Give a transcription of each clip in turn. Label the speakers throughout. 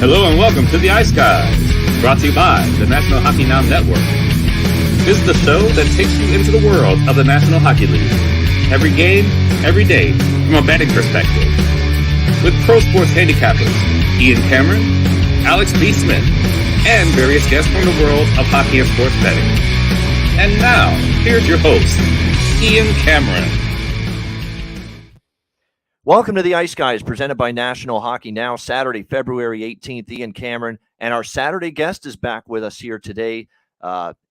Speaker 1: Hello and welcome to the Ice Guys, brought to you by the National Hockey Now Network. This is the show that takes you into the world of the National Hockey League. Every game, every day, from a betting perspective. With pro sports handicappers, Ian Cameron, Alex B. Smith, and various guests from the world of hockey and sports betting. And now, here's your host, Ian Cameron.
Speaker 2: Welcome to the Ice Guys, presented by National Hockey Now, Saturday, February 18th, Ian Cameron. And our Saturday guest is back with us here today.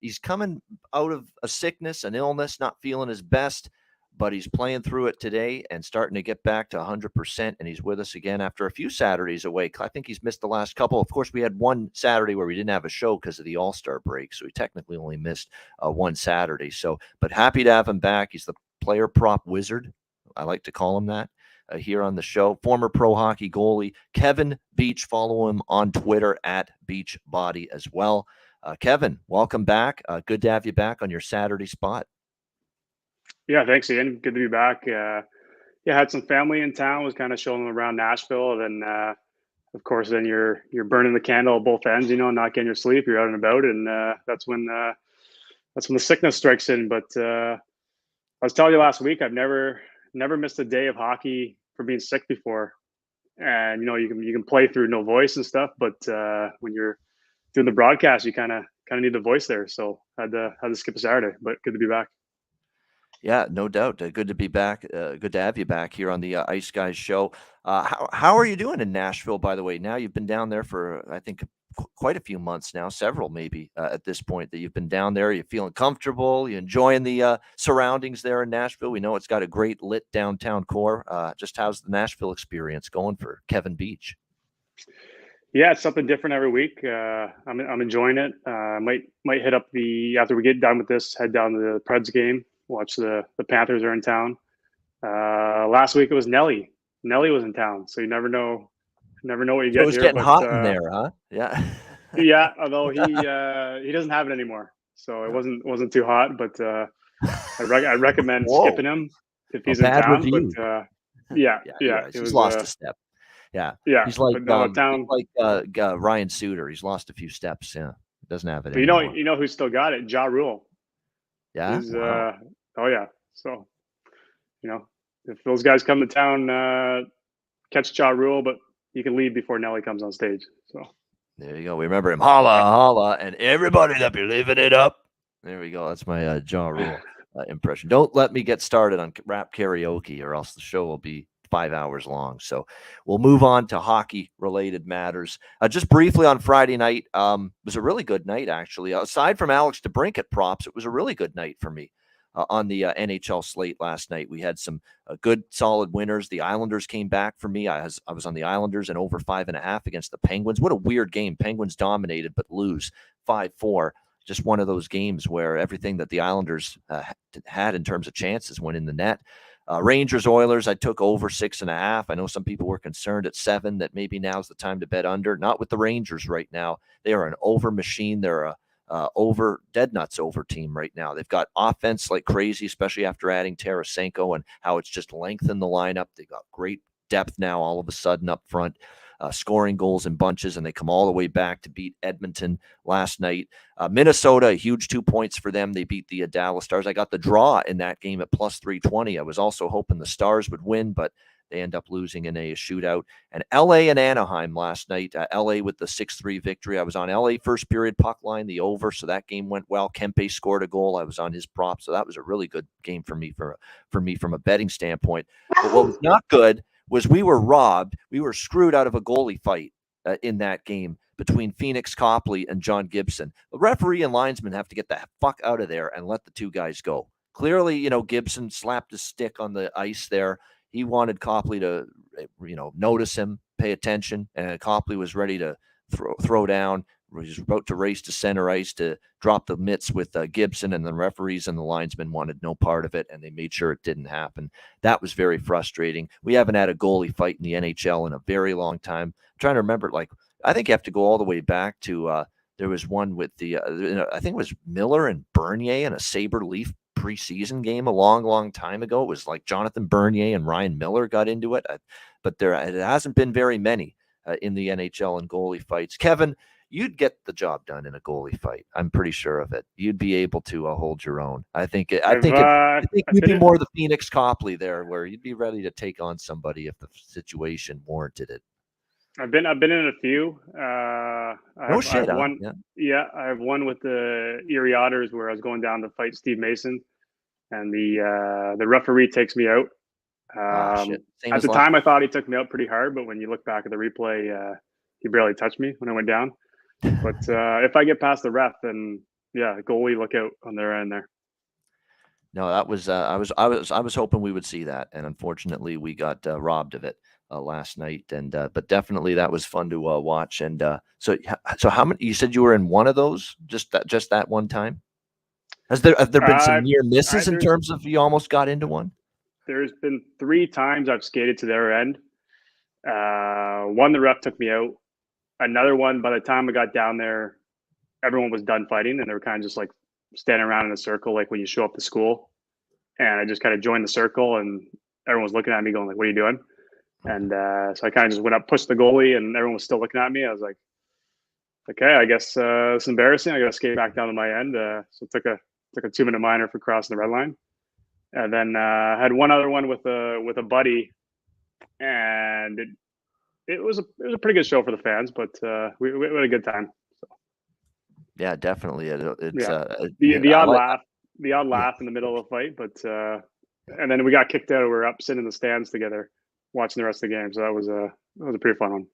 Speaker 2: He's coming out of a sickness, an illness, not feeling his best, but he's playing through it today and starting to get back to 100%. And he's with us again after a few Saturdays away. I think he's missed the last couple. Of course, we had one Saturday where we didn't have a show because of the All-Star break. So he technically only missed one Saturday. But happy to have him back. He's the player prop wizard. I like to call him that. Here on the show, former pro hockey goalie Kevin Beach. Follow him on Twitter at Beachbody as well. Kevin, welcome back. Good to have you back on your Saturday spot.
Speaker 3: Yeah, thanks, Ian. Good to be back. Had some family in town. Was kind of showing them around Nashville. Then, of course, then you're burning the candle at both ends. Not getting your sleep. You're out and about, and that's when the sickness strikes in. But I was telling you last week, I've never missed a day of hockey for being sick before. And you can play through no voice and stuff, but when you're doing the broadcast, you kind of need the voice there. So had to skip a Saturday, but good to be back.
Speaker 2: Yeah, no doubt. Good to be back. Good to have you back here on the Ice Guys show. How are you doing in Nashville, by the way? Now you've been down there for, I think, quite a few months now, several maybe at this point that you've been down there. You're feeling comfortable. You enjoying the surroundings there in Nashville. We know it's got a great lit downtown core. Just how's the Nashville experience going for Kevin Beach?
Speaker 3: Yeah, it's something different every week. I'm enjoying it. Might hit up after we get done with this, head down to the Preds game. Watch the Panthers are in town. Last week it was Nelly. Nelly was in town, so you never know what you get.
Speaker 2: It was getting hot in there, huh? Yeah.
Speaker 3: Yeah, although he doesn't have it anymore, so it wasn't too hot. But I recommend skipping him if he's in town.
Speaker 2: Review.
Speaker 3: But yeah.
Speaker 2: He's lost a step. Yeah. He's like Ryan Suter. He's lost a few steps. Yeah, doesn't have it.
Speaker 3: But
Speaker 2: anymore.
Speaker 3: you know who's still got it? Ja Rule.
Speaker 2: Yeah.
Speaker 3: Wow. Oh yeah. So if those guys come to town, catch Ja Rule, but you can leave before Nelly comes on stage. So
Speaker 2: there you go. We remember him. Holla, holla, and everybody that be living it up. There we go. That's my Ja Rule impression. Don't let me get started on rap karaoke, or else the show will be 5 hours long. So we'll move on to hockey-related matters. Just briefly on Friday night, was a really good night, actually. Aside from Alex DeBrincat props, it was a really good night for me. On the NHL slate last night, we had some good, solid winners. The Islanders came back for me. I was on the Islanders and over 5.5 against the Penguins. What a weird game. Penguins dominated, but lose 5-4. Just one of those games where everything that the Islanders had in terms of chances went in the net. Rangers, Oilers, I took over 6.5. I know some people were concerned at 7 that maybe now's the time to bet under. Not with the Rangers right now. They are an over machine. They're a over dead nuts over team right now. They've got offense like crazy, especially after adding Tarasenko and how it's just lengthened the lineup. They've got great depth now all of a sudden up front, scoring goals in bunches, and they come all the way back to beat Edmonton last night. Minnesota, a huge 2 points for them. They beat the Dallas Stars. I got the draw in that game at plus 320. I was also hoping the Stars would win, but they end up losing in a shootout. And LA and Anaheim last night. LA with the 6-3 victory. I was on LA first period puck line, the over, so that game went well. Kempe scored a goal. I was on his prop, so that was a really good game for me from a betting standpoint. But what was not good was we were robbed. We were screwed out of a goalie fight in that game between Phoenix Copley and John Gibson. The referee and linesman have to get the fuck out of there and let the two guys go. Clearly, Gibson slapped his stick on the ice there. He wanted Copley to, notice him, pay attention, and Copley was ready to throw down. He was about to race to center ice to drop the mitts with Gibson, and the referees and the linesmen wanted no part of it, and they made sure it didn't happen. That was very frustrating. We haven't had a goalie fight in the NHL in a very long time. I'm trying to remember, I think you have to go all the way back to there was one with I think it was Miller and Bernier in a Sabre Leaf preseason game a long time ago. It was like Jonathan Bernier and Ryan Miller got into it, but it hasn't been very many. in the NHL in goalie fights. Kevin, you'd get the job done in a goalie fight. I'm pretty sure of it. You'd be able to hold your own. I think you'd be more the Phoenix Copley there, where you'd be ready to take on somebody if the situation warranted it.
Speaker 3: I've been in a few. I've won. Yeah, I've won with the Erie Otters, where I was going down to fight Steve Mason, and the referee takes me out. At the time, I thought he took me out pretty hard, but when you look back at the replay, he barely touched me when I went down. But if I get past the ref, then yeah, goalie, look out on their end there.
Speaker 2: No, that was I was hoping we would see that, and unfortunately, we got robbed of it last night. And but definitely that was fun to watch. And so how many? You said you were in one of those? Just that one time? Have there been some near misses in terms of you almost got into one?
Speaker 3: There's been 3 times I've skated to their end. One, the ref took me out. Another one, by the time I got down there, everyone was done fighting, and they were kind of just like standing around in a circle, like when you show up to school. And I just kind of joined the circle, and everyone was looking at me going like, what are you doing? And so I kind of just went up, pushed the goalie, and everyone was still looking at me. I was like, okay, I guess it's embarrassing. I got to skate back down to my end. So took a 2-minute minor for crossing the red line. And then I had one other one with a buddy, and it was a pretty good show for the fans, but we had a good time. So.
Speaker 2: Yeah, definitely. It's
Speaker 3: the odd laugh in the middle of the fight, but and then we got kicked out. We were up sitting in the stands together, watching the rest of the game. So that was a pretty fun one.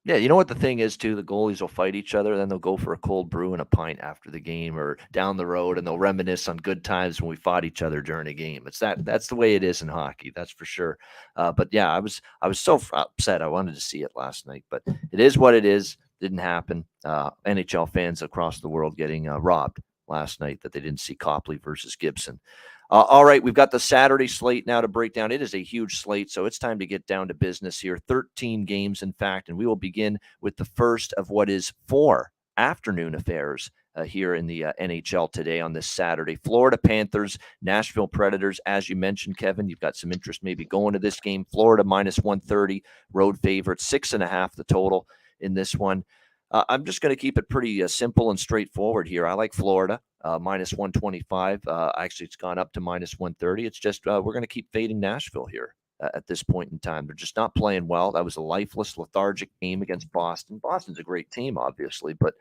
Speaker 2: Yeah, you know what the thing is too? The goalies will fight each other, then they'll go for a cold brew and a pint after the game or down the road, and they'll reminisce on good times when we fought each other during a game. That's the way it is in hockey, that's for sure. But yeah, I was so upset. I wanted to see it last night, but it is what it is. Didn't happen. NHL fans across the world getting robbed last night that they didn't see Copley versus Gibson. All right, we've got the Saturday slate now to break down. It is a huge slate, so it's time to get down to business here. 13 games, in fact, and we will begin with the first of what is 4 afternoon affairs here in the NHL today on this Saturday. Florida Panthers, Nashville Predators. As you mentioned, Kevin, you've got some interest maybe going to this game. Florida minus 130, road favorite, 6.5 the total in this one. I'm just going to keep it pretty simple and straightforward here. I like Florida, minus 125. Actually, it's gone up to minus 130. It's just we're going to keep fading Nashville here at this point in time. They're just not playing well. That was a lifeless, lethargic game against Boston. Boston's a great team, obviously, but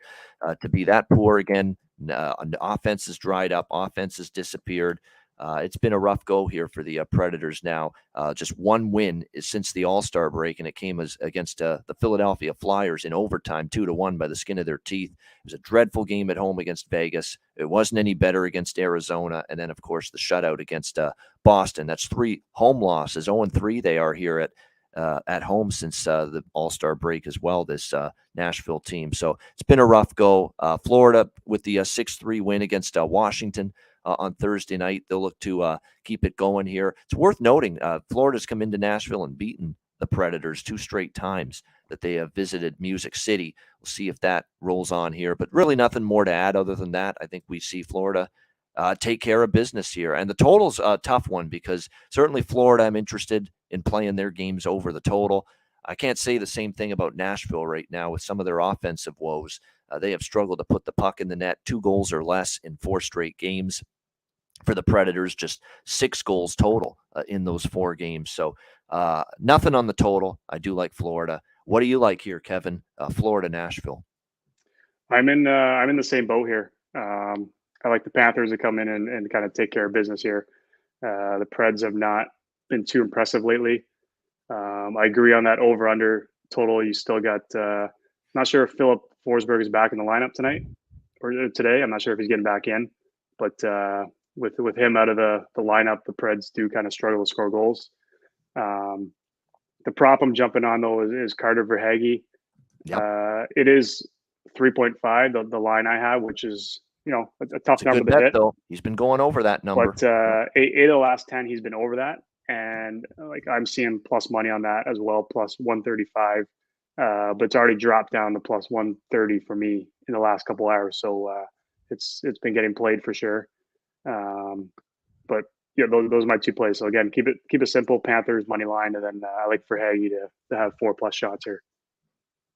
Speaker 2: to be that poor again, offense has dried up, offense has disappeared. It's been a rough go here for the Predators now. Just one win since the All-Star break, and it came against the Philadelphia Flyers in overtime, 2-1 by the skin of their teeth. It was a dreadful game at home against Vegas. It wasn't any better against Arizona, and then, of course, the shutout against Boston. That's 3 home losses. 0-3 they are here at home since the All-Star break as well, this Nashville team. So it's been a rough go. Florida with the 6-3 win against Washington on Thursday night. They'll look to keep it going here. It's worth noting Florida's come into Nashville and beaten the Predators 2 straight times that they have visited Music City. We'll see if that rolls on here, but really nothing more to add other than that. I think we see Florida take care of business here. And the total's a tough one because certainly Florida, I'm interested in playing their games over the total. I can't say the same thing about Nashville right now with some of their offensive woes. They have struggled to put the puck in the net, 2 goals or less in 4 straight games. For the Predators, just 6 goals total in those 4 games. So nothing on the total. I do like Florida. What do you like here, Kevin? Florida, Nashville.
Speaker 3: I'm in the same boat here. I like the Panthers to come in and kind of take care of business here. The Preds have not been too impressive lately. I agree on that over/under total. You still got. Not sure if Philip Forsberg is back in the lineup tonight or today. I'm not sure if he's getting back in, but. With him out of the lineup, the Preds do kind of struggle to score goals. The prop I'm jumping on, though, is Carter Verhaeghe. Yep. It is 3.5, the line I have, which is, a tough number to hit.
Speaker 2: Though. He's been going over that number.
Speaker 3: But 8 of the last 10, he's been over that. And I'm seeing plus money on that as well, plus 135. But it's already dropped down to plus 130 for me in the last couple hours. So it's been getting played for sure. But yeah, those are my 2 plays. So again, keep it simple. Panthers money line, and then I like Verhaeghe to have 4+ shots here.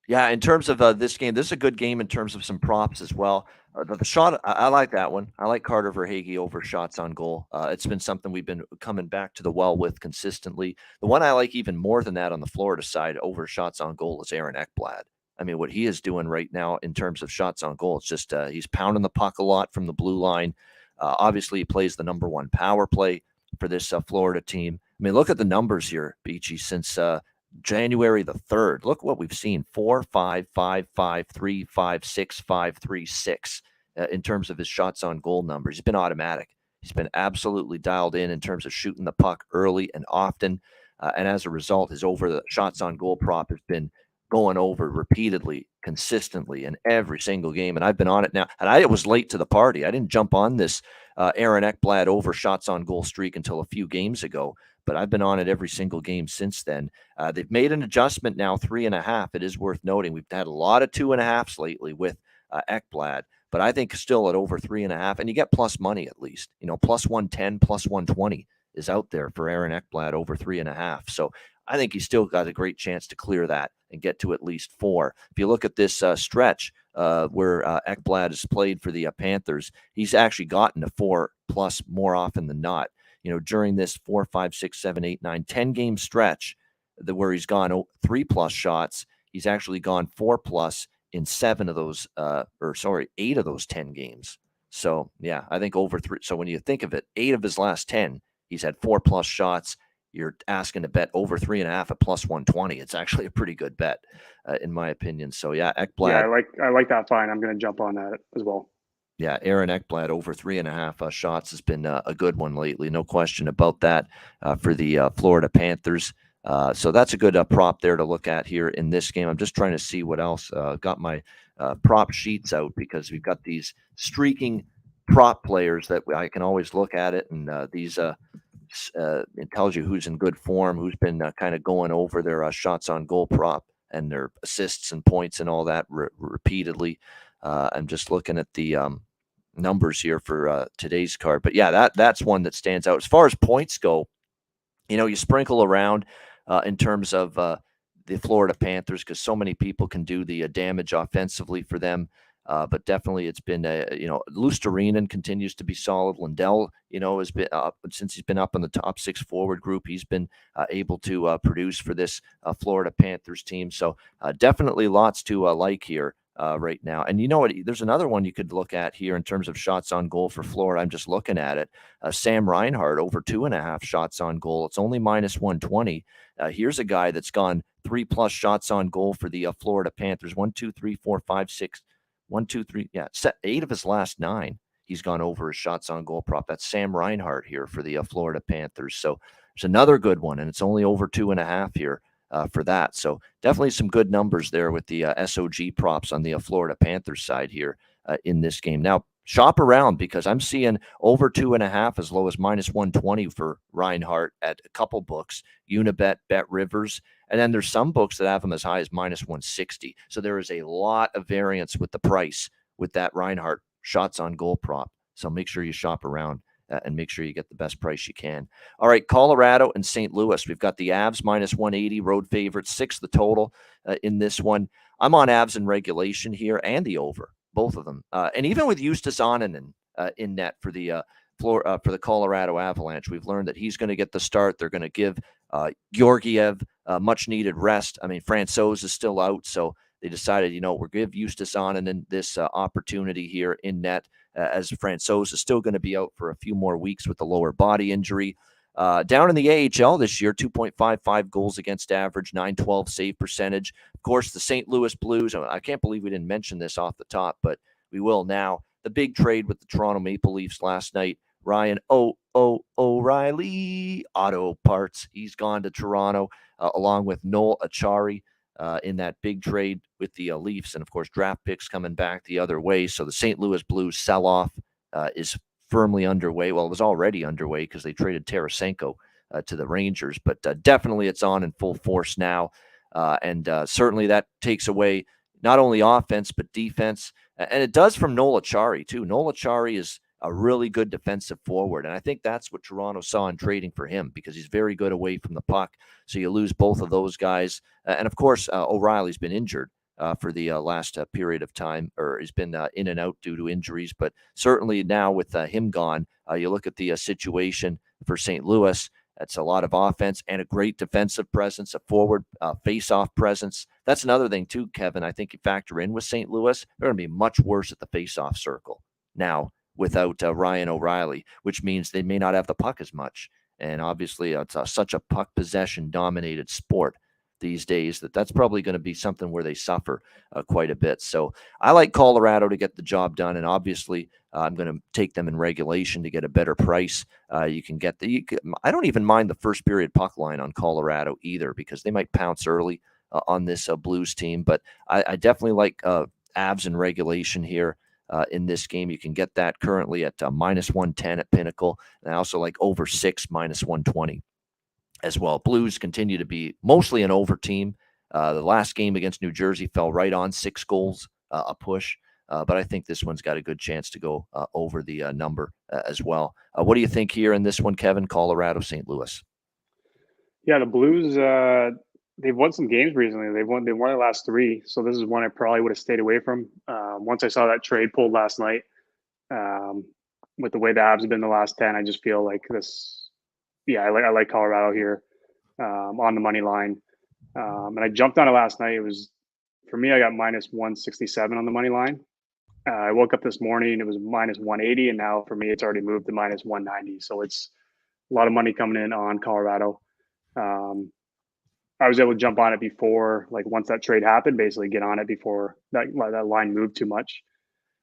Speaker 2: Yeah, in terms of this game, this is a good game in terms of some props as well. The shot, I like that one. I like Carter Verhaeghe over shots on goal. It's been something we've been coming back to the well with consistently. The one I like even more than that on the Florida side over shots on goal is Aaron Ekblad. I mean, what he is doing right now in terms of shots on goal, it's just he's pounding the puck a lot from the blue line. Obviously, he plays the number one power play for this Florida team. I mean, look at the numbers here, Beachy, since January the 3rd. Look what we've seen: 4, 5, 5, 5, 3, 5, 6, 5, 3, 6 in terms of his shots on goal numbers. He's been automatic. He's been absolutely dialed in terms of shooting the puck early and often. And as a result, his over the shots on goal prop has been going over repeatedly, consistently in every single game. And I've been on it now. And I was late to the party. I didn't jump on this Aaron Ekblad over shots on goal streak until a few games ago, but I've been on it every single game since then. They've made an adjustment now, 3.5. It is worth noting. We've had a lot of 2.5s lately with Ekblad, but I think still at over 3.5, and you get plus money at least. Plus 110, plus 120 is out there for Aaron Ekblad over 3.5. So I think he's still got a great chance to clear that and get to at least 4. If you look at this stretch where Ekblad has played for the Panthers, he's actually gotten a 4+ more often than not. During this 4, 5, 6, 7, 8, 9, 10 game stretch where he's gone 3+ shots, he's actually gone 4+ in 8 of those 10 games. So yeah, I think over 3. So when you think of it, 8 of his last 10, he's had 4+ shots. You're asking to bet over 3.5 at plus 120. It's actually a pretty good bet, in my opinion. So yeah, Ekblad.
Speaker 3: Yeah, I like that fine. I'm going to jump on that as well.
Speaker 2: Yeah, Aaron Ekblad over 3.5 shots has been a good one lately. No question about that for the Florida Panthers. So that's a good prop there to look at here in this game. I'm just trying to see what else. Got my prop sheets out because we've got these streaking prop players that I can always look at it, and these it tells you who's in good form, who's been kind of going over their shots on goal prop and their assists and points and all that repeatedly. I'm just looking at the numbers here for today's card, but yeah, that's one that stands out as far as points go. You sprinkle around in terms of the Florida Panthers because so many people can do the damage offensively for them. But definitely it's been, Lusterinen continues to be solid. Lindell, has been since he's been up in the top 6 forward group, he's been able to produce for this Florida Panthers team. So definitely lots to like here right now. And you know what? There's another one you could look at here in terms of shots on goal for Florida. I'm just looking at it. Sam Reinhart over 2.5 shots on goal. It's only minus 120. Here's a guy that's gone 3+ shots on goal for the Florida Panthers. 1, 2, 3, 4, 5, 6. 1, 2, 3. Yeah, 8 of his last 9. He's gone over his shots on goal prop. That's Sam Reinhart here for the Florida Panthers. So there's another good one, and it's only over 2.5 here for that. So definitely some good numbers there with the SOG props on the Florida Panthers side here in this game. Now, shop around because I'm seeing over 2.5 as low as minus 120 for Reinhart at a couple books, Unibet, Bet Rivers. And then there's some books that have them as high as minus 160. So there is a lot of variance with the price with that Reinhart shots on goal prop. So make sure you shop around and make sure you get the best price you can. All right, Colorado and St. Louis. We've got the Avs minus 180, road favorites, 6 the total in this one. I'm on Avs in regulation here and the over, both of them. And even with Justus Onanen in net for the for the Colorado Avalanche, we've learned that he's going to get the start. They're going to give Georgiev much needed rest. I mean, Francouz is still out, so they decided, we'll give Justus Onanen this opportunity here in net as Francouz is still going to be out for a few more weeks with the lower body injury. Down in the AHL this year, 2.55 goals against average, 912 save percentage. Of course, the St. Louis Blues, I can't believe we didn't mention this off the top, but we will now. The big trade with the Toronto Maple Leafs last night, Ryan O'Reilly Auto Parts. He's gone to Toronto along with Noel Acciari in that big trade with the Leafs. And, of course, draft picks coming back the other way. So the St. Louis Blues sell-off is firmly underway. Well, it was already underway because they traded Tarasenko to the Rangers. But definitely it's on in full force now. And certainly that takes away not only offense but defense. And it does from Noel Acciari, too. Noel Acciari is a really good defensive forward. And I think that's what Toronto saw in trading for him because he's very good away from the puck. So you lose both of those guys. And, of course, O'Reilly's been injured for the last period of time, or he's been in and out due to injuries. But certainly now with him gone, you look at the situation for St. Louis. That's a lot of offense and a great defensive presence, a forward face-off presence. That's another thing too, Kevin. I think you factor in with St. Louis, they're going to be much worse at the face-off circle now without Ryan O'Reilly, which means they may not have the puck as much. And obviously, it's such a puck possession-dominated sport these days that's probably going to be something where they suffer quite a bit. So I like Colorado to get the job done, and obviously I'm going to take them in regulation to get a better price. You can get I don't even mind the first period puck line on Colorado either, because they might pounce early on this Blues team, but I definitely like Avs in regulation here. In this game, you can get that currently at -110 at Pinnacle, and I also like over 6 -120 as well. Blues continue to be mostly an over team. The last game against New Jersey fell right on 6 goals a push, but I think this one's got a good chance to go over the number as well. What do you think here in this one, Kevin? Colorado, St. Louis.
Speaker 3: Yeah, the Blues. They've won some games recently. They won their last 3, so this is one I probably would have stayed away from. Once I saw that trade pulled last night, with the way the Avs have been the last 10, I just feel like this. Yeah, I like Colorado here on the money line, and I jumped on it last night. It was, for me, I got -167 on the money line. I woke up this morning, it was -180, and now for me, it's already moved to -190. So it's a lot of money coming in on Colorado. I was able to jump on it before, like once that trade happened, basically get on it before that line moved too much.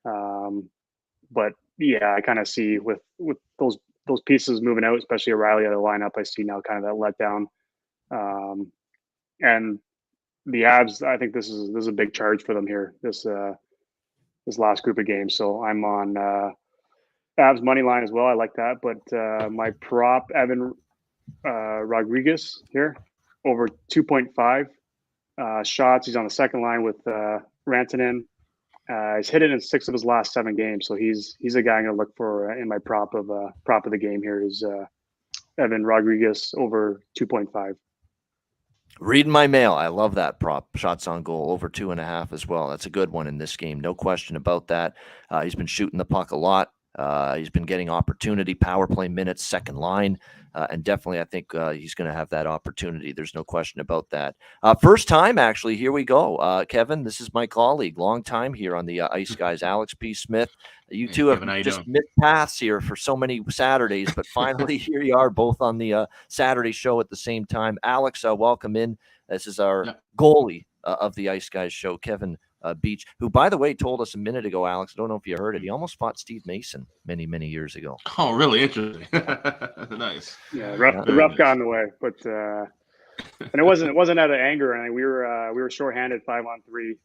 Speaker 3: But yeah, I kind of see with those pieces moving out, especially O'Reilly out of the lineup, I see now kind of that letdown. And the Avs, I think this is a big charge for them here, this last group of games. So I'm on Avs money line as well. I like that. But my prop, Evan Rodriguez here, over 2.5 shots. He's on the second line with Rantanen. He's hit it in 6 of his last 7 games, so he's a guy I'm going to look for in my prop of the game here. Is Evan Rodriguez over 2.5.
Speaker 2: Reading my mail. I love that prop. Shots on goal over 2.5 as well. That's a good one in this game. No question about that. He's been shooting the puck a lot. He's been getting opportunity, power play minutes, second line, and definitely I think he's going to have that opportunity. There's no question about that. First time, actually, here we go. Kevin, this is my colleague, long time here on the Ice Guys, Alex P. Smith. You two have just missed paths here for so many Saturdays, but finally here you are both on the Saturday show at the same time. Alex, welcome in. This is our goalie of the Ice Guys show, Kevin Beach, who, by the way, told us a minute ago, Alex, I don't know if you heard it, he almost fought Steve Mason many, many years ago.
Speaker 4: Oh, really? Interesting. Nice.
Speaker 3: Yeah, rough guy on the way, but and it wasn't out of anger. And we were shorthanded 5-on-3,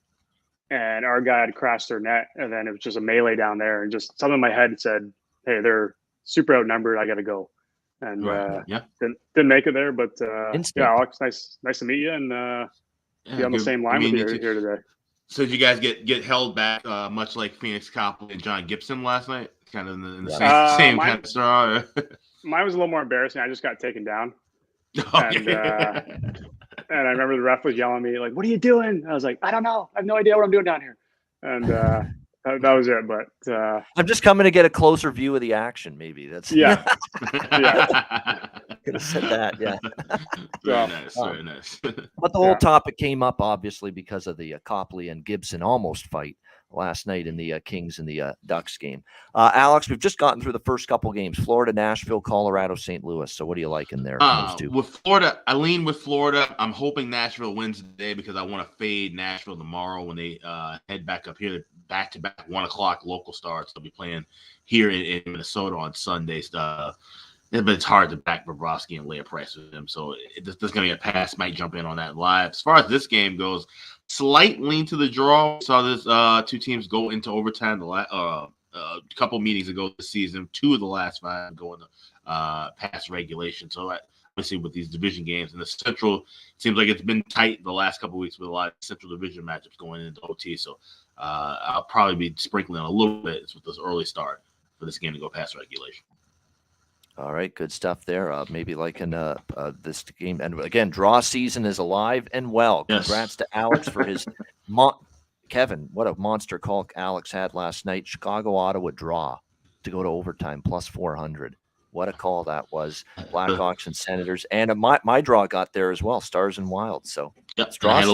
Speaker 3: and our guy had crashed their net, and then it was just a melee down there, and just something in my head said, "Hey, they're super outnumbered. I got to go." And didn't make it there, but yeah, Alex, nice to meet you, and be on the same line with you here today.
Speaker 4: So did you guys get held back much like Phoenix Copley and John Gibson last night? Kind of in the same kind of straw?
Speaker 3: Mine was a little more embarrassing. I just got taken down. And I remember the ref was yelling at me, like, "What are you doing?" I was like, "I don't know. I have no idea what I'm doing down here." And that was it. But
Speaker 2: I'm just coming to get a closer view of the action. Maybe that's
Speaker 3: yeah.
Speaker 2: Could have said that. Yeah.
Speaker 4: Very nice.
Speaker 2: But the whole topic came up obviously because of the Copley and Gibson almost fight last night in the Kings and the Ducks game. Alex, we've just gotten through the first couple games: Florida, Nashville, Colorado, St. Louis. So what do you like in there? Those two?
Speaker 4: With Florida, I lean with Florida. I'm hoping Nashville wins today because I want to fade Nashville tomorrow when they head back up here, back-to-back 1 o'clock local starts. They'll be playing here in Minnesota on Sunday. But it's hard to back Bobrovsky and lay a price with them. So there's going to be a pass. Might jump in on that live. As far as this game goes, slight lean to the draw. We saw this 2 teams go into overtime a couple meetings ago this season. 2 of the last 5 going past regulation. So obviously with these division games in the Central, it seems like it's been tight the last couple of weeks with a lot of Central Division matchups going into OT. So I'll probably be sprinkling a little bit with this early start for this game to go past regulation.
Speaker 2: All right, good stuff there. Maybe like in this game. And again, draw season is alive and well. Congrats to Alex for his Kevin, what a monster call Alex had last night. Chicago-Ottawa draw to go to overtime, plus 400. What a call that was. Blackhawks and Senators. And my draw got there as well, Stars and Wild. So
Speaker 4: yep. I had a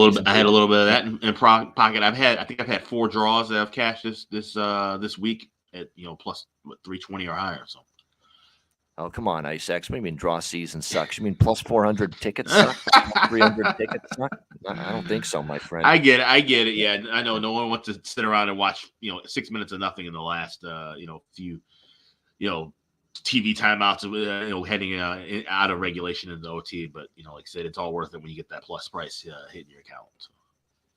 Speaker 4: little bit of that in pocket. I think I've had 4 draws that I've cashed this week at plus 320 or higher. So.
Speaker 2: Oh, come on, Ice X. What do you mean draw season sucks? You mean plus 400 tickets suck? 300 tickets suck? I don't think so, my friend.
Speaker 4: I get it. Yeah, I know no one wants to sit around and watch 6 minutes of nothing in the last few TV timeouts, heading out of regulation into OT. But like I said, it's all worth it when you get that plus price hitting your account. So.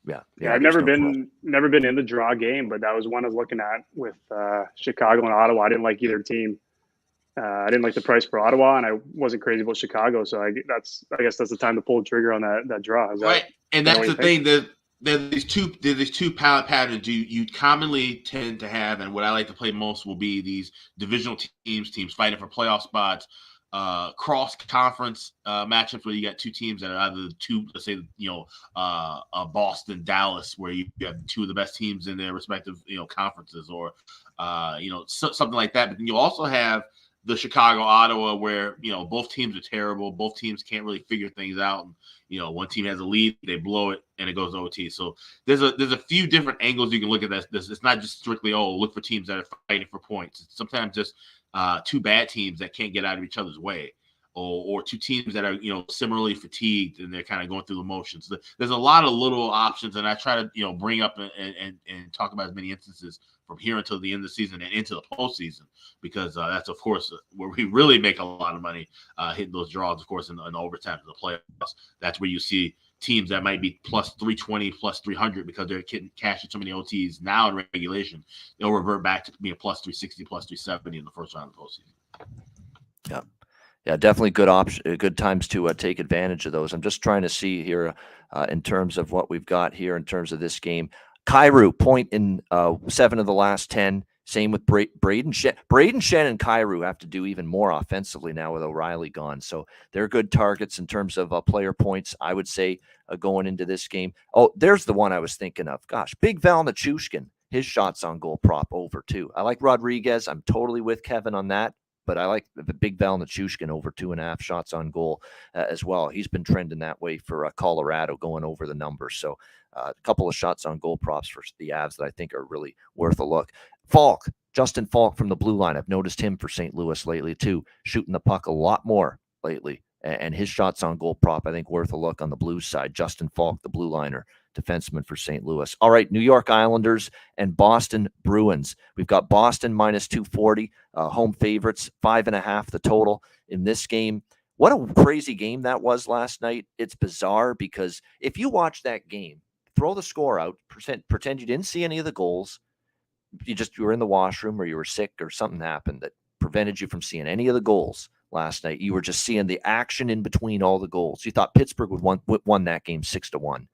Speaker 3: Yeah. I've never been in the draw game, but that was one I was looking at with Chicago and Ottawa. I didn't like either team. I didn't like the price for Ottawa, and I wasn't crazy about Chicago. So I guess that's the time to pull the trigger on that draw.
Speaker 4: Right, and that's the thing. There's these two patterns you commonly tend to have, and what I like to play most will be these divisional teams fighting for playoff spots, cross conference matchups where you got two teams that are either let's say Boston, Dallas, where you have two of the best teams in their respective conferences, or something like that. But then you also have the Chicago, Ottawa, where both teams are terrible. Both teams can't really figure things out. And, one team has a lead, they blow it, and it goes to OT. So there's a few different angles you can look at this. It's not just strictly look for teams that are fighting for points. It's sometimes just two bad teams that can't get out of each other's way, or two teams that are similarly fatigued and they're kind of going through the motions. There's a lot of little options, and I try to bring up and talk about as many instances from here until the end of the season and into the postseason, because that's, of course, where we really make a lot of money, hitting those draws, of course, in the overtime of the playoffs. That's where you see teams that might be plus 320, plus 300 because they're getting cashing so many OTs now in regulation. They'll revert back to being plus 360, plus 370 in the first round of the postseason.
Speaker 2: Yeah, definitely good times to take advantage of those. I'm just trying to see here in terms of what we've got here in terms of this game. Kyrou, point in 7 of the last 10. Same with Braden Shen. Braden Shen and Kyrou have to do even more offensively now with O'Reilly gone. So they're good targets in terms of player points, I would say, going into this game. Oh, there's the one I was thinking of. Gosh, Big Val Nichushkin, his shots on goal prop over too. I like Rodriguez. I'm totally with Kevin on that. But I like the Big Val Nichushkin over 2.5 shots on goal as well. He's been trending that way for Colorado, going over the numbers. So a couple of shots on goal props for the Avs that I think are really worth a look. Justin Falk from the blue line. I've noticed him for St. Louis lately too, shooting the puck a lot more lately. And his shots on goal prop, I think, worth a look on the Blues side. Justin Falk, the blue liner, defenseman for St. Louis. All right, New York Islanders and Boston Bruins. We've got Boston minus 240, home favorites, 5.5 the total in this game. What a crazy game that was last night. It's bizarre because if you watch that game, throw the score out, pretend you didn't see any of the goals, you were in the washroom or you were sick or something happened that prevented you from seeing any of the goals last night. You were just seeing the action in between all the goals. You thought Pittsburgh would won that game 6-1.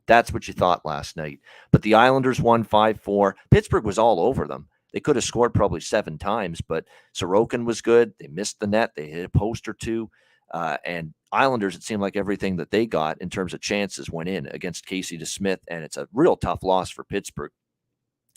Speaker 2: That's what you thought last night. But the Islanders won 5-4. Pittsburgh was all over them. They could have scored probably 7 times, but Sorokin was good. They missed the net. They hit a post or two. And Islanders, it seemed like everything that they got in terms of chances went in against Casey DeSmith, and it's a real tough loss for Pittsburgh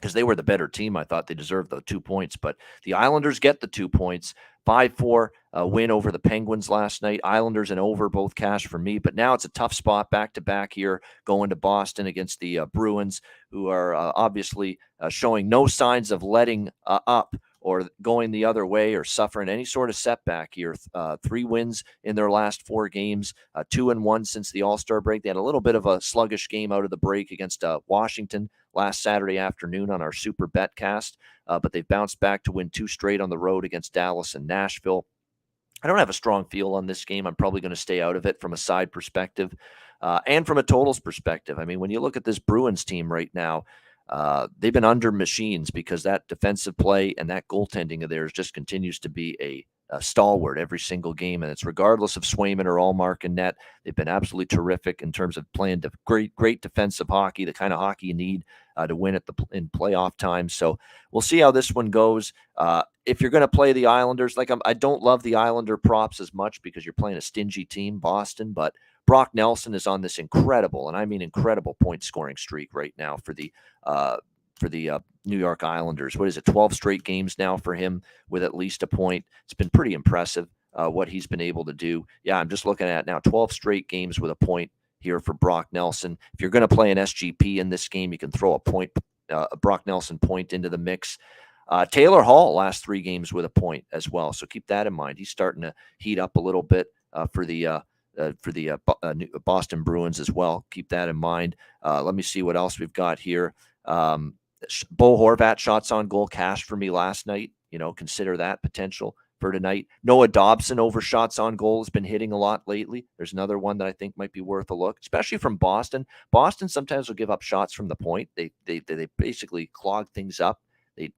Speaker 2: because they were the better team. I thought they deserved the 2 points, but the Islanders get the 2 points. 5-4 win over the Penguins last night. Islanders and over both cash for me, but now it's a tough spot back-to-back here going to Boston against the Bruins, who are obviously showing no signs of letting up or going the other way or suffering any sort of setback here. 3 wins in their last 4 games, 2-1 since the All-Star break. They had a little bit of a sluggish game out of the break against Washington last Saturday afternoon on our Super Betcast, but they've bounced back to win 2 straight on the road against Dallas and Nashville. I don't have a strong feel on this game. I'm probably going to stay out of it from a side perspective and from a totals perspective. I mean, when you look at this Bruins team right now, they've been under machines because that defensive play and that goaltending of theirs just continues to be a stalwart every single game. And it's regardless of Swayman or Allmark and net. They've been absolutely terrific in terms of playing great defensive hockey, the kind of hockey you need to win in playoff time. So we'll see how this one goes. If you're going to play the Islanders, I don't love the Islander props as much because you're playing a stingy team, Boston, but Brock Nelson is on this incredible, and I mean incredible, point scoring streak right now for the New York Islanders. What is it, 12 straight games now for him with at least a point? It's been pretty impressive what he's been able to do. Yeah, I'm just looking at now 12 straight games with a point here for Brock Nelson. If you're going to play an SGP in this game, you can throw a Brock Nelson point into the mix. Taylor Hall, last 3 games with a point as well. So keep that in mind. He's starting to heat up a little bit for the Boston Bruins as well. Keep that in mind. Let me see what else we've got here. Bo Horvat shots on goal cashed for me last night. Consider that potential for tonight. Noah Dobson over shots on goal has been hitting a lot lately. There's another one that I think might be worth a look, especially from Boston. Boston sometimes will give up shots from the point. They basically clog things up. They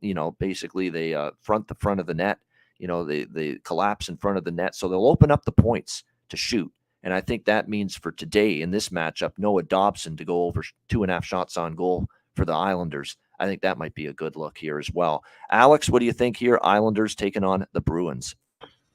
Speaker 2: front the front of the net. They collapse in front of the net, so they'll open up the points to shoot. And I think that means for today in this matchup, Noah Dobson to go over 2.5 shots on goal for the Islanders. I think that might be a good look here as well. Alex, what do you think here? Islanders taking on the Bruins.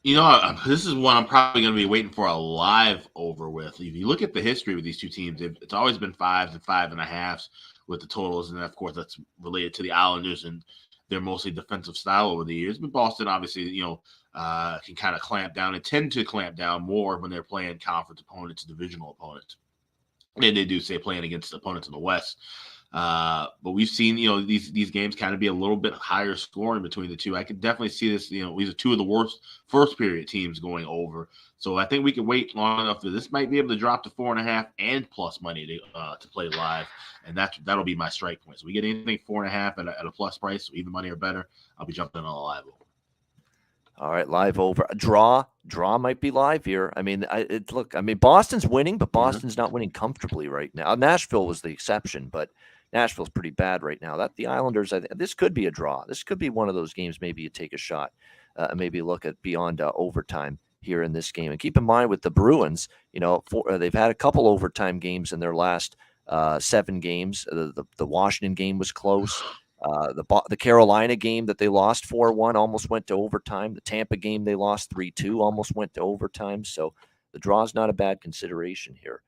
Speaker 4: This is one I'm probably going to be waiting for a live over with. If you look at the history with these two teams, it's always been 5s and 5.5s with the totals. And of course, that's related to the Islanders and their mostly defensive style over the years. But Boston, obviously, can kind of clamp down and tend to clamp down more when they're playing conference opponents, divisional opponents. And they do say playing against opponents in the West. But we've seen, these games kind of be a little bit higher scoring between the two. I could definitely see this, these are two of the worst first period teams going over. So I think we can wait long enough that this might be able to drop to 4.5 and plus money to play live. And that'll be my strike point. So we get anything 4.5 at a plus price, so even money or better, I'll be jumping on a live over.
Speaker 2: All right, live over. Draw might be live here. I mean, Boston's winning, but Boston's not winning comfortably right now. Nashville was the exception, but Nashville's pretty bad right now. The Islanders, this could be a draw. This could be one of those games. Maybe you take a shot, maybe look at beyond overtime here in this game. And keep in mind with the Bruins, they've had a couple overtime games in their last 7 games. The Washington game was close. The Carolina game that they lost 4-1 almost went to overtime. The Tampa game they lost 3-2 almost went to overtime. So the draw is not a bad consideration here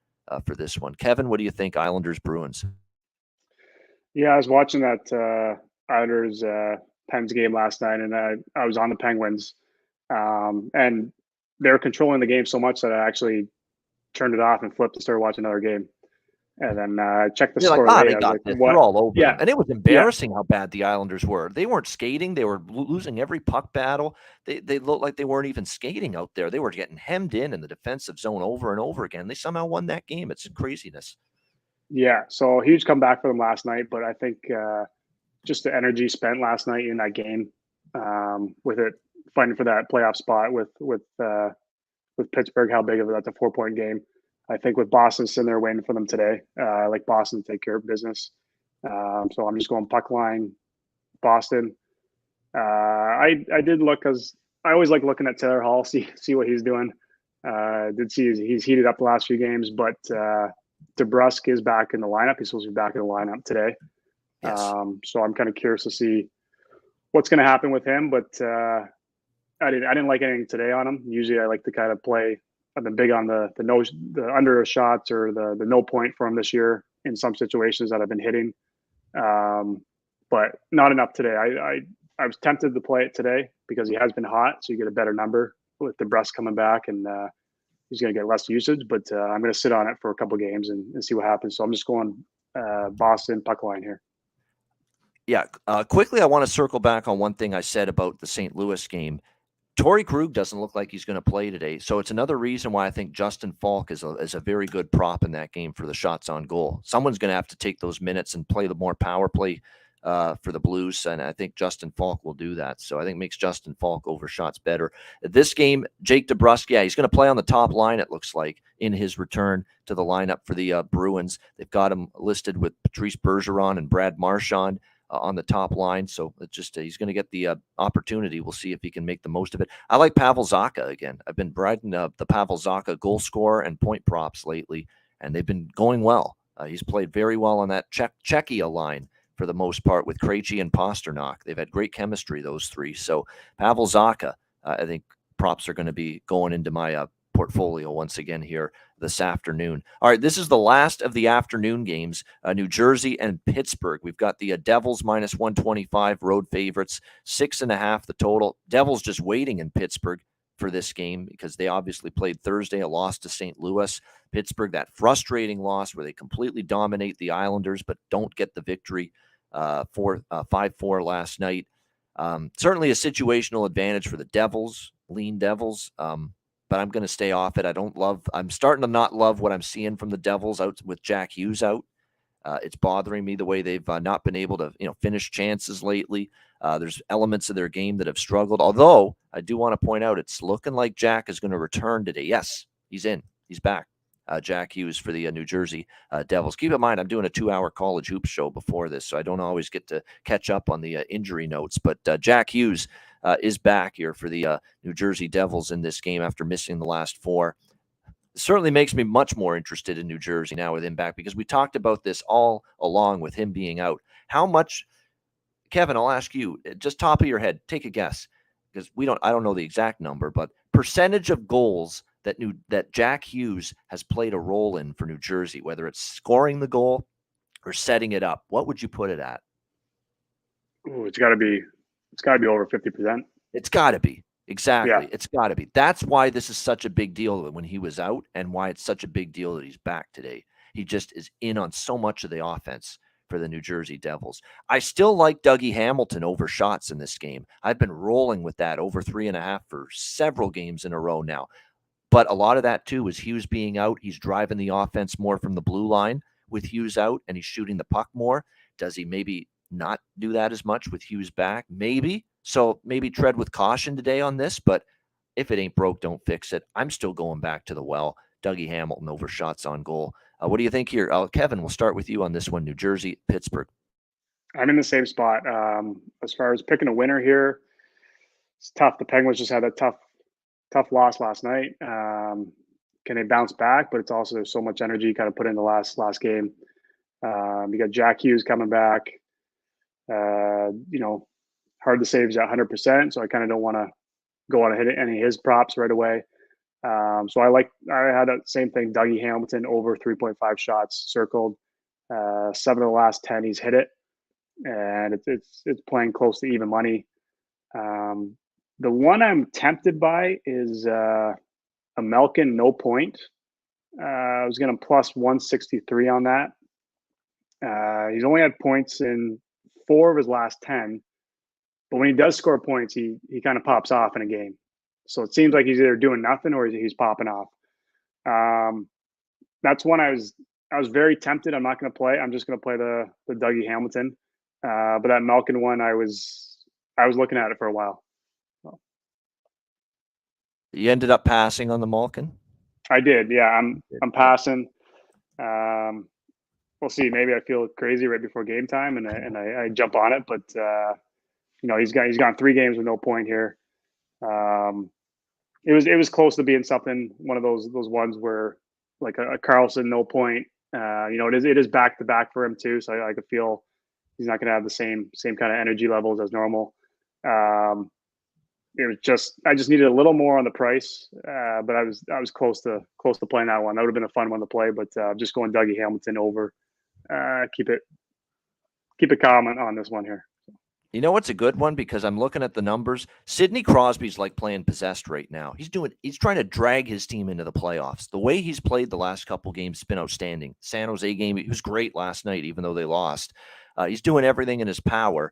Speaker 2: for this one. Kevin, what do you think? Islanders Bruins.
Speaker 3: Yeah, I was watching that Islanders Pens game last night, and I was on the Penguins, and they were controlling the game so much that I actually turned it off and flipped and started watching another game. And then checked the score.
Speaker 2: They got this. They're all over.
Speaker 3: Yeah.
Speaker 2: And it was embarrassing how bad the Islanders were. They weren't skating. They were losing every puck battle. They looked like they weren't even skating out there. They were getting hemmed in the defensive zone over and over again. They somehow won that game. It's craziness.
Speaker 3: Yeah, so huge comeback for them last night. But I think just the energy spent last night in that game, with it fighting for that playoff spot with Pittsburgh, how big of it? That's a 4-point game. I think with Boston sitting there waiting for them today, I like Boston to take care of business. So I'm just going puck line, Boston. I did look because I always like looking at Taylor Hall, see what he's doing. Did see he's heated up the last few games, but DeBrusk is back in the lineup. He's supposed to be back in the lineup today.
Speaker 2: Yes.
Speaker 3: So I'm kind of curious to see what's going to happen with him. But I didn't like anything today on him. Usually I like to kind of play. I've been big on the under shots or the no point for him this year in some situations that I've been hitting, but not enough today. I was tempted to play it today because he has been hot, so you get a better number with DeBrusk coming back, and he's going to get less usage. But I'm going to sit on it for a couple games and see what happens. So I'm just going Boston puck line here.
Speaker 2: Yeah, quickly, I want to circle back on one thing I said about the St. Louis game. Torrey Krug doesn't look like he's going to play today. So it's another reason why I think Justin Falk is a very good prop in that game for the shots on goal. Someone's going to have to take those minutes and play the more power play for the Blues. And I think Justin Falk will do that. So I think it makes Justin Falk over shots better. This game, Jake DeBrusk, he's going to play on the top line, it looks like, in his return to the lineup for the Bruins. They've got him listed with Patrice Bergeron and Brad Marchand on the top line. So it's just he's going to get the opportunity. We'll see if he can make the most of it. I like Pavel Zacha again. I've been riding the Pavel Zacha goal scorer and point props lately, and they've been going well. He's played very well on that Czechia line for the most part with Krejci and Pasternak. They've had great chemistry, those three. So Pavel Zacha, I think props are going to be going into my portfolio once again here this afternoon. All right, this is the last of the afternoon games, New Jersey and Pittsburgh. We've got the Devils minus 125, road favorites, 6.5 the total. Devils just waiting in Pittsburgh for this game because they obviously played Thursday, a loss to St. Louis. Pittsburgh, that frustrating loss where they completely dominate the Islanders but don't get the victory 5-4 last night. Certainly a situational advantage for the Devils, lean Devils, but I'm going to stay off it. I'm starting to not love what I'm seeing from the Devils out with Jack Hughes out. It's bothering me the way they've not been able to finish chances lately. There's elements of their game that have struggled, although I do want to point out it's looking like Jack is going to return today. Yes, he's in. He's back. Jack Hughes for the New Jersey Devils. Keep in mind, I'm doing a 2-hour college hoops show before this, so I don't always get to catch up on the injury notes. But Jack Hughes is back here for the New Jersey Devils in this game after missing the last 4. It certainly makes me much more interested in New Jersey now with him back because we talked about this all along with him being out. How much, Kevin, I'll ask you, just top of your head, take a guess because I don't know the exact number, but percentage of goals that Jack Hughes has played a role in for New Jersey, whether it's scoring the goal or setting it up. What would you put it at?
Speaker 3: Ooh, it's got to be over 50%.
Speaker 2: It's got to be. Exactly.
Speaker 3: Yeah.
Speaker 2: It's got to be. That's why this is such a big deal when he was out and why it's such a big deal that he's back today. He just is in on so much of the offense for the New Jersey Devils. I still like Dougie Hamilton over shots in this game. I've been rolling with that over 3.5 for several games in a row now. But a lot of that, too, is Hughes being out. He's driving the offense more from the blue line with Hughes out, and he's shooting the puck more. Does he maybe not do that as much with Hughes back? Maybe. So maybe tread with caution today on this, but if it ain't broke, don't fix it. I'm still going back to the well. Dougie Hamilton over shots on goal. What do you think here? Kevin, we'll start with you on this one. New Jersey, Pittsburgh.
Speaker 3: I'm in the same spot. As far as picking a winner here, it's tough. The Penguins just had a tough loss last night. Can they bounce back? But it's also there's so much energy kind of put in the last game. You got Jack Hughes coming back. Hard to say he's at 100%, so I kind of don't want to go out and hit any of his props right away. So I had that same thing. Dougie Hamilton over 3.5 shots circled. 7 of the last 10 he's hit it, and it's playing close to even money. The one I'm tempted by is a Malkin no point. I was going to plus 163 on that. He's only had points in 4 of his last 10. But when he does score points, he kind of pops off in a game. So it seems like he's either doing nothing or he's popping off. That's one I was very tempted. I'm not going to play. I'm just going to play the Dougie Hamilton. But that Malkin one, I was looking at it for a while. So.
Speaker 2: You ended up passing on the Malkin?
Speaker 3: I did. Yeah, I'm passing. We'll see. Maybe I feel crazy right before game time and I jump on it, but. He's gone 3 games with no point here. It was close to being something. One of those ones where like a Carlson no point. It is back to back for him too. So I could feel he's not going to have the same kind of energy levels as normal. It was I just needed a little more on the price, but I was close to playing that one. That would have been a fun one to play, but just going Dougie Hamilton over. Keep it calm on this one here.
Speaker 2: You know what's a good one? Because I'm looking at the numbers. Sidney Crosby's like playing possessed right now. He's trying to drag his team into the playoffs. The way he's played the last couple games has been outstanding. San Jose game, he was great last night, even though they lost. He's doing everything in his power.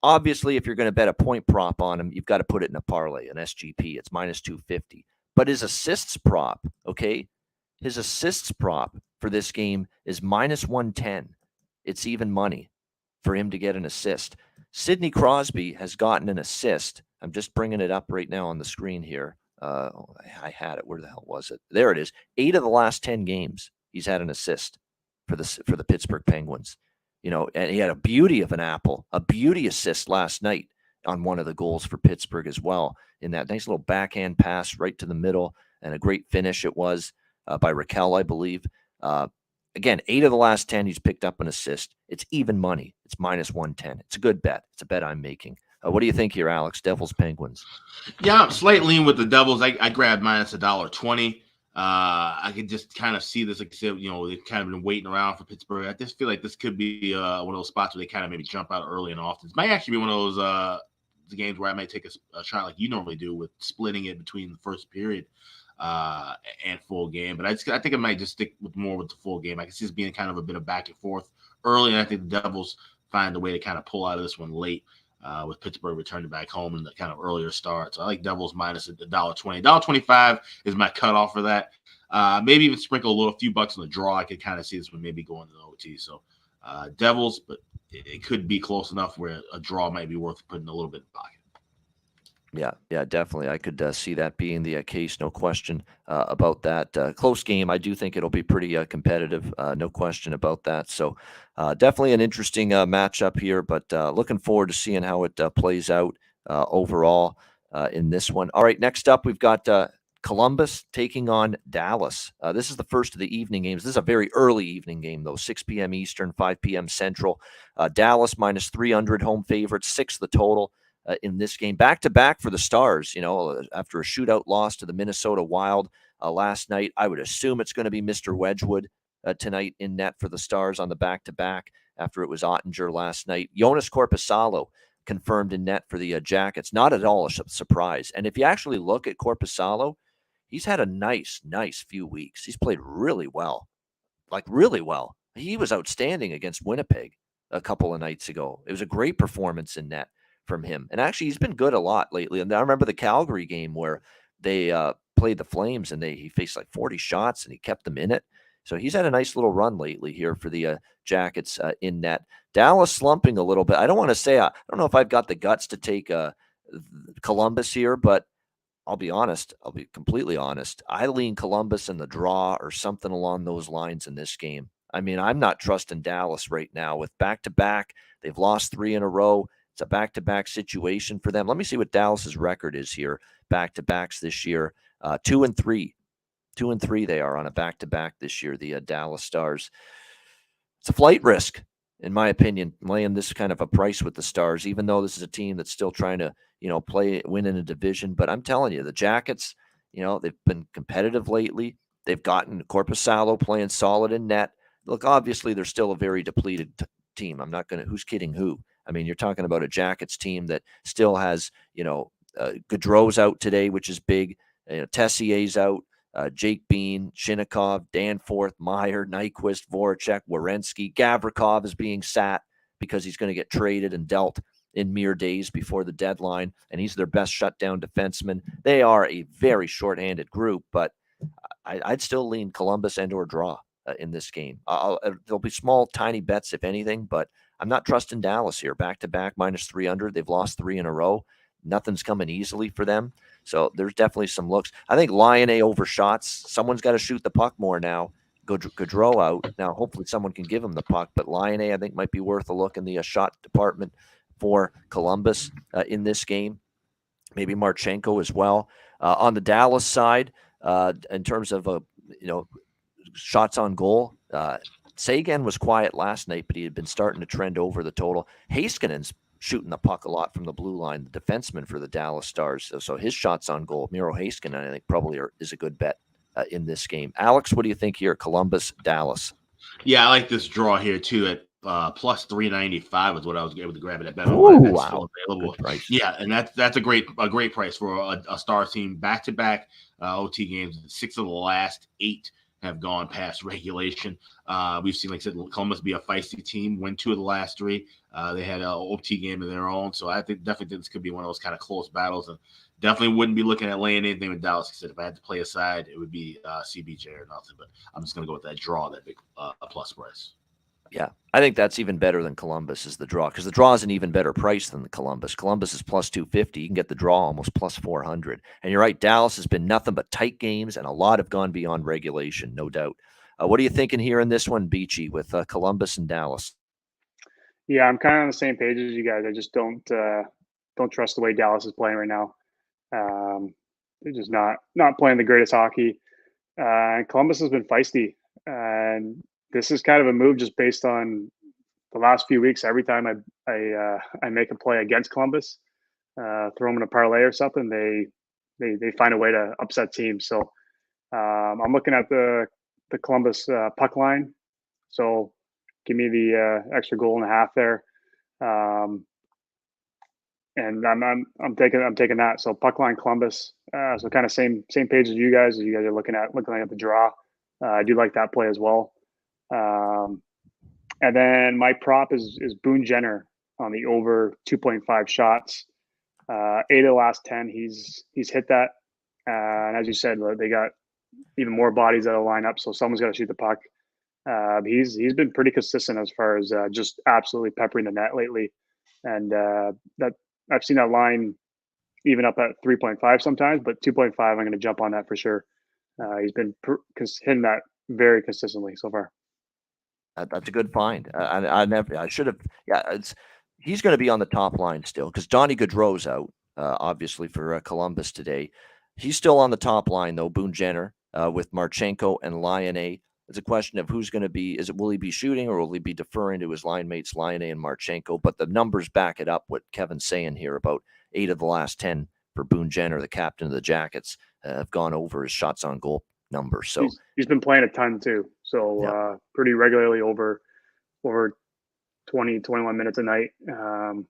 Speaker 2: Obviously, if you're going to bet a point prop on him, you've got to put it in a parlay, an SGP. It's minus 250. But his assists prop, okay? His assists prop for this game is minus 110. It's even money for him to get an assist. Sidney Crosby has gotten an assist. I'm just bringing it up right now on the screen here. I had it. Where the hell was it? There it is. 8 of the last 10 games, he's had an assist for the Pittsburgh Penguins. And he had a beauty of a beauty assist last night on one of the goals for Pittsburgh as well. In that nice little backhand pass right to the middle, and a great finish it was by Raquel, I believe. Again, 8 of the last 10, he's picked up an assist. It's even money. It's minus 110. It's a good bet. It's a bet I'm making. What do you think here, Alex? Devils, Penguins?
Speaker 4: Yeah, I'm slightly lean with the Devils. I grabbed minus $1.20. I could just kind of see this, like I said, they've kind of been waiting around for Pittsburgh. I just feel like this could be one of those spots where they kind of maybe jump out early and often. It might actually be one of those the games where I might take a shot like you normally do with splitting it between the first period and full game. But I think I might just stick with the full game. I can see this being kind of a bit of back and forth early, and I think the Devils find a way to kind of pull out of this one late. With Pittsburgh returning back home in the kind of earlier start. So I like Devils minus $1.20. $1.25 is my cutoff for that. Maybe even sprinkle few bucks on the draw. I could kind of see this one maybe going to the OT. So Devils, but it could be close enough where a draw might be worth putting a little bit in the pocket.
Speaker 2: Yeah, definitely. I could see that being the case. No question about that. Close game. I do think it'll be pretty competitive. No question about that. So definitely an interesting matchup here, but looking forward to seeing how it plays out overall in this one. All right, next up, we've got Columbus taking on Dallas. This is the first of the evening games. This is a very early evening game, though, 6 p.m. Eastern, 5 p.m. Central. Dallas minus 300 home favorites, 6 the total. In this game, back-to-back for the Stars, after a shootout loss to the Minnesota Wild last night. I would assume it's going to be Mr. Wedgwood tonight in net for the Stars on the back-to-back after it was Ottinger last night. Jonas Korpisalo confirmed in net for the Jackets. Not at all a surprise. And if you actually look at Korpisalo, he's had a nice few weeks. He's played really well, really well. He was outstanding against Winnipeg a couple of nights ago. It was a great performance in net from him. And actually, he's been good a lot lately. And I remember the Calgary game where they played the Flames and he faced like 40 shots and he kept them in it. So he's had a nice little run lately here for the Jackets in net. Dallas slumping a little bit. I don't want to say, I don't know if I've got the guts to take Columbus here, but I'll be honest. I'll be completely honest. I lean Columbus in the draw or something along those lines in this game. I mean, I'm not trusting Dallas right now with back-to-back. They've lost 3 in a row. It's a back-to-back situation for them. Let me see what Dallas's record is here. Back-to-backs this year, 2-3. 2-3 they are on a back-to-back this year, the Dallas Stars. It's a flight risk, in my opinion, laying this kind of a price with the Stars, even though this is a team that's still trying to, win in a division. But I'm telling you, the Jackets, they've been competitive lately. They've gotten Korpisalo playing solid in net. Look, obviously, they're still a very depleted team. I'm not going to – who's kidding who? I mean, you're talking about a Jackets team that still has, Gaudreau's out today, which is big. Tessier's out. Jake Bean, Shinnikov, Danforth, Meyer, Nyquist, Voracek, Werenski. Gavrikov is being sat because he's going to get traded and dealt in mere days before the deadline, and he's their best shutdown defenseman. They are a very shorthanded group, but I'd still lean Columbus and or draw in this game. There'll be small, tiny bets, if anything, but I'm not trusting Dallas here. Back-to-back minus 300. They've lost 3 in a row. Nothing's coming easily for them. So there's definitely some looks. I think Lion A overshots. Someone's got to shoot the puck more now. Gaudreau out. Now, hopefully someone can give him the puck, but Lion A, I think, might be worth a look in the shot department for Columbus in this game. Maybe Marchenko as well. On the Dallas side, in terms of, shots on goal, Sagan was quiet last night, but he had been starting to trend over the total. Heiskanen's shooting the puck a lot from the blue line, the defenseman for the Dallas Stars. So his shots on goal, Miro Heiskanen, I think probably is a good bet in this game. Alex, what do you think here? Columbus, Dallas.
Speaker 4: Yeah, I like this draw here too at plus 395 is what I was able to grab it at Bet.
Speaker 2: Wow, available.
Speaker 4: Yeah, and that's a great price for a Stars team. Back-to-back OT games. 6 of the last 8 have gone past regulation. We've seen, like I said, Columbus be a feisty team, win 2 of the last 3. They had an OT game of their own. So I definitely think this could be one of those kind of close battles. And definitely wouldn't be looking at laying anything with Dallas. Because if I had to play a side, it would be CBJ or nothing. But I'm just going to go with that draw, that big plus price.
Speaker 2: Yeah, I think that's even better than Columbus is the draw, because the draw is an even better price than the Columbus. Columbus is plus 250. You can get the draw almost plus 400. And you're right, Dallas has been nothing but tight games, and a lot have gone beyond regulation, no doubt. What are you thinking here in this one, Beachy, with Columbus and Dallas?
Speaker 3: Yeah, I'm kind of on the same page as you guys. I just don't trust the way Dallas is playing right now. They're just not playing the greatest hockey. Columbus has been feisty, and this is kind of a move just based on the last few weeks. Every time I make a play against Columbus, throw them in a parlay or something, they find a way to upset teams. So I'm looking at the Columbus puck line, so give me the extra goal and a half there, and I'm taking that. So puck line Columbus, so kind of same page as you guys. You guys are looking at the draw. I do like that play as well. And then my prop is Boone Jenner on the over 2.5 shots. 8 of the last 10, he's hit that. And as you said, they got even more bodies that'll line up, so someone's got to shoot the puck. He's been pretty consistent as far as just absolutely peppering the net lately, and that I've seen that line even up at 3.5 sometimes, but 2.5 I'm going to jump on that for sure. He's been hitting that very consistently so far.
Speaker 2: That's a good find. I should have. Yeah, he's going to be on the top line still because Johnny Gaudreau's out, obviously for Columbus today. He's still on the top line though. Boone Jenner with Marchenko and Laine. It's a question of who's going to be. Will he be shooting or will he be deferring to his line mates Laine and Marchenko? But the numbers back it up. What Kevin's saying here about 8 of the last 10 for Boone Jenner, the captain of the Jackets, have gone over his shots on goal number. So
Speaker 3: he's been playing a ton too. So pretty regularly over 20, 21 minutes a night. And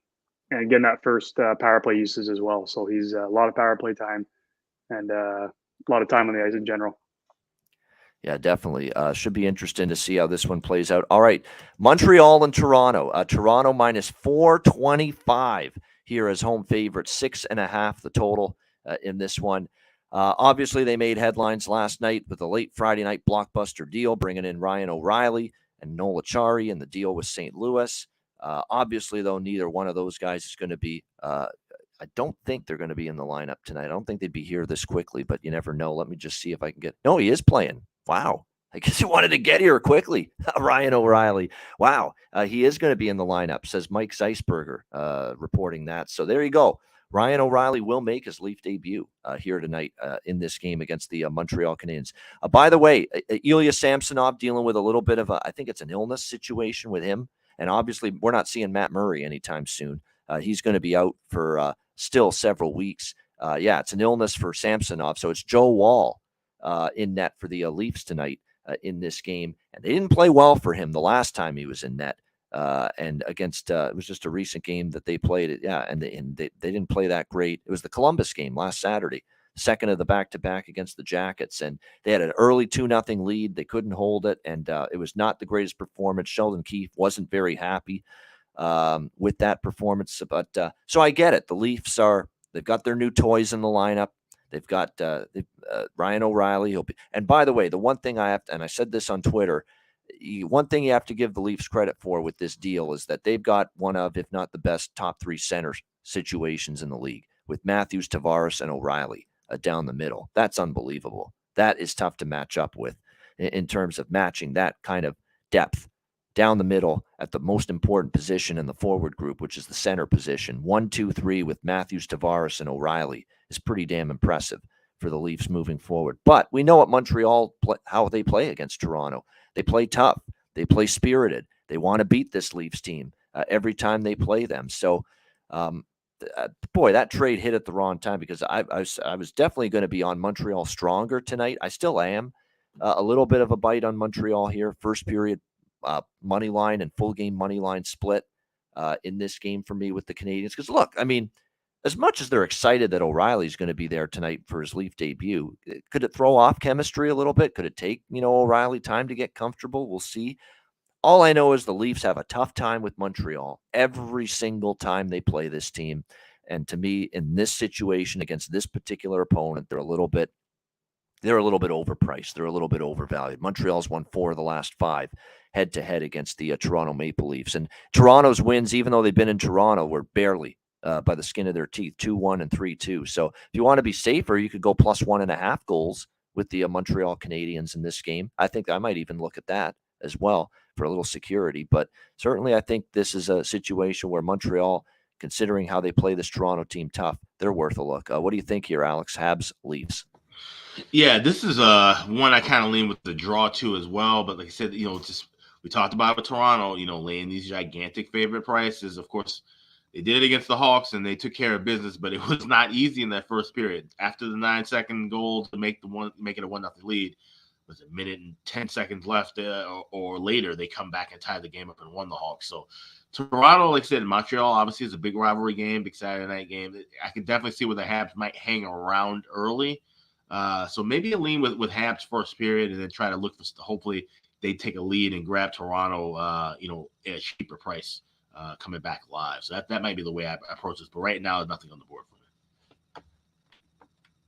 Speaker 3: getting that first power play uses as well. So he's a lot of power play time and a lot of time on the ice in general.
Speaker 2: Yeah, definitely. Should be interesting to see how this one plays out. All right, Montreal and Toronto. Toronto minus 425 here as home favorite, 6.5 the total in this one. Obviously, they made headlines last night with a late Friday night blockbuster deal, bringing in Ryan O'Reilly and Noel Acciari and the deal with St. Louis. Obviously, though, neither one of those guys is going to be I don't think they're going to be in the lineup tonight. I don't think they'd be here this quickly, but you never know. Let me just see if I can get – no, he is playing. Wow. I guess he wanted to get here quickly. Ryan O'Reilly. Wow. He is going to be in the lineup, says Mike Zeisberger, reporting that. So there you go. Ryan O'Reilly will make his Leaf debut here tonight in this game against the Montreal Canadiens. By the way, Ilya Samsonov dealing with a little bit of I think it's an illness situation with him. And obviously, we're not seeing Matt Murray anytime soon. He's going to be out for still several weeks. It's an illness for Samsonov. So it's Joe Wall in net for the Leafs tonight in this game. And they didn't play well for him the last time he was in net. And against it was just a recent game that they played it. Yeah, and they didn't play that great. It was the Columbus game last Saturday, second of the back-to-back against the Jackets, and they had an early 2-0 lead. They couldn't hold it, and it was not the greatest performance. Sheldon Keefe wasn't very happy with that performance, but so I get it. The Leafs they've got their new toys in the lineup. They've got Ryan O'Reilly. And by the way, the one thing I have to, and I said this on Twitter, one thing you have to give the Leafs credit for with this deal is that they've got one of, if not the best, top 3 center situations in the league with Matthews, Tavares, and O'Reilly down the middle. That's unbelievable. That is tough to match up with in terms of matching that kind of depth down the middle at the most important position in the forward group, which is the center position. 1, 2, 3 with Matthews, Tavares, and O'Reilly is pretty damn impressive for the Leafs moving forward. But we know at Montreal how they play against Toronto. They play tough. They play spirited. They want to beat this Leafs team every time they play them. So, boy, that trade hit at the wrong time because I was definitely going to be on Montreal stronger tonight. I still am. A little bit of a bite on Montreal here. First period money line and full game money line split in this game for me with the Canadiens. Because, look, I mean, as much as they're excited that O'Reilly's going to be there tonight for his Leaf debut, could it throw off chemistry a little bit? Could it take, O'Reilly time to get comfortable? We'll see. All I know is the Leafs have a tough time with Montreal every single time they play this team. And to me, in this situation against this particular opponent, they're a little bit overpriced. They're a little bit overvalued. Montreal's won 4 of the last 5 head-to-head against the Toronto Maple Leafs. And Toronto's wins, even though they've been in Toronto, were barely by the skin of their teeth, 2-1 and 3-2. So if you want to be safer, you could go plus 1.5 goals with the Montreal Canadiens in this game. I think I might even look at that as well for a little security. But certainly I think this is a situation where Montreal, considering how they play this Toronto team tough, they're worth a look. What do you think here, Alex? Habs, Leafs?
Speaker 4: Yeah, this is one I kind of lean with the draw too as well. But like I said, we talked about with Toronto, laying these gigantic favorite prices. Of course, They did it against the Hawks, and they took care of business, but it was not easy in that first period. After the 9-second goal to make it a 1-0 lead, with a minute and 10 seconds left or later, they come back and tie the game up and won the Hawks. So Toronto, like I said, Montreal obviously is a big rivalry game, big Saturday night game. I can definitely see where the Habs might hang around early. So maybe a lean with Habs first period and then try to look for hopefully they take a lead and grab Toronto, at a cheaper price coming back live. So that might be the way I approach this. But right now, there's nothing on the board for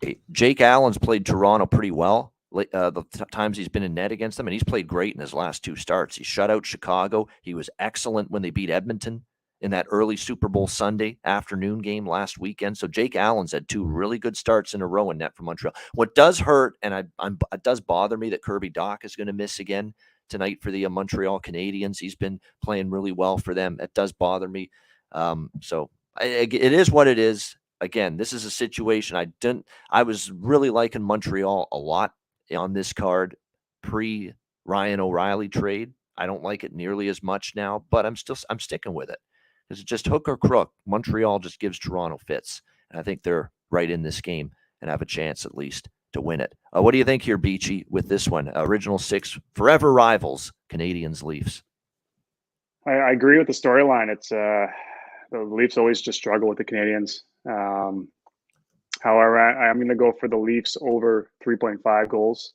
Speaker 4: me.
Speaker 2: Jake Allen's played Toronto pretty well the times he's been in net against them, and he's played great in his last 2 starts. He shut out Chicago. He was excellent when they beat Edmonton in that early Super Bowl Sunday afternoon game last weekend. So Jake Allen's had 2 really good starts in a row in net for Montreal. What does hurt, and it does bother me that Kirby Dach is going to miss again tonight for the Montreal Canadiens. He's been playing really well for them. It does bother me. It is what it is. Again, this is a situation I was really liking Montreal a lot on this card pre Ryan O'Reilly trade. I don't like it nearly as much now, but I'm sticking with it because it's just hook or crook. Montreal just gives Toronto fits, and I think they're right in this game and have a chance at least to win it. What do you think here, Beachy, with this one? Original 6, forever rivals, Canadiens Leafs.
Speaker 3: I agree with the storyline. It's the Leafs always just struggle with the Canadiens. However, I'm going to go for the Leafs over 3.5 goals.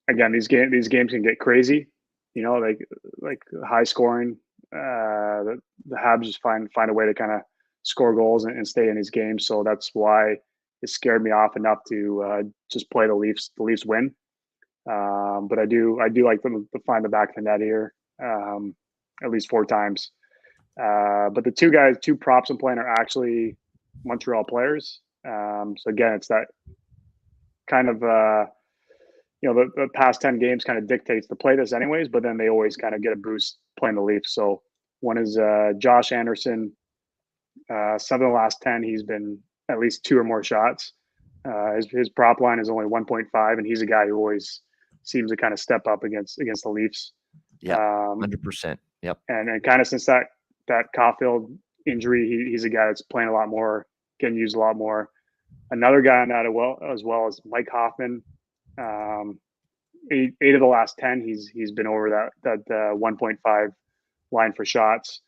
Speaker 3: Again, these games can get crazy, like high scoring. The Habs just find a way to kind of score goals and stay in these games. So that's why it scared me off enough to just play the Leafs. The Leafs win, but I do like them to find the back of the net here at least 4 times. But the two props I'm playing are actually Montreal players. So again, it's that kind of the past 10 games kind of dictates to play this anyways, but then they always kind of get a boost playing the Leafs. So one is Josh Anderson. 7 of the last 10, he's been at least 2 or more shots. His prop line is only 1.5, and he's a guy who always seems to kind of step up against the Leafs.
Speaker 2: Yeah, 100%. Yep.
Speaker 3: And kind of since that Caulfield injury, he's a guy that's playing a lot more, getting used a lot more. Another guy on that as well as Mike Hoffman. 8 of the last 10, he's been over that 1.5 line for shots.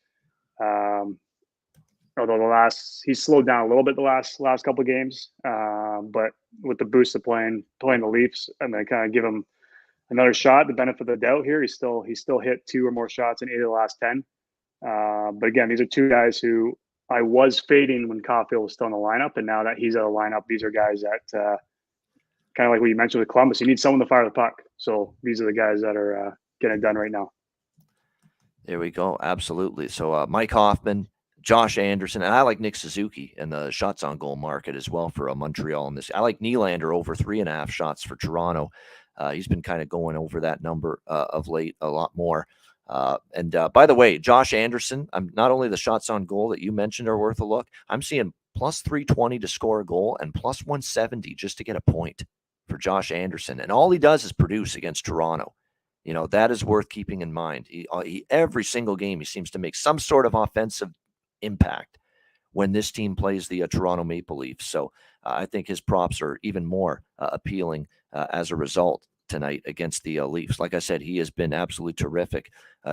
Speaker 3: Although he's slowed down a little bit the last couple of games, but with the boost of playing the Leafs, I'm going to kind of give him another shot, the benefit of the doubt here. He still hit 2 or more shots in 8 of the last 10. But again, these are 2 guys who I was fading when Caulfield was still in the lineup, and now that he's out of the lineup, these are guys that kind of like what you mentioned with Columbus. You need someone to fire the puck, so these are the guys that are getting it done right now.
Speaker 2: There we go. Absolutely. So Mike Hoffman, Josh Anderson, and I like Nick Suzuki in the shots on goal market as well for Montreal in this. I like Nylander over 3.5 shots for Toronto. He's been kind of going over that number of late a lot more. And by the way, Josh Anderson, I'm not only the shots on goal that you mentioned are worth a look. I'm seeing plus 320 to score a goal and plus 170 just to get a point for Josh Anderson. And all he does is produce against Toronto. That is worth keeping in mind. He every single game, he seems to make some sort of offensive impact when this team plays the Toronto Maple Leafs. So I think his props are even more appealing as a result tonight against the Leafs. Like I said, he has been absolutely terrific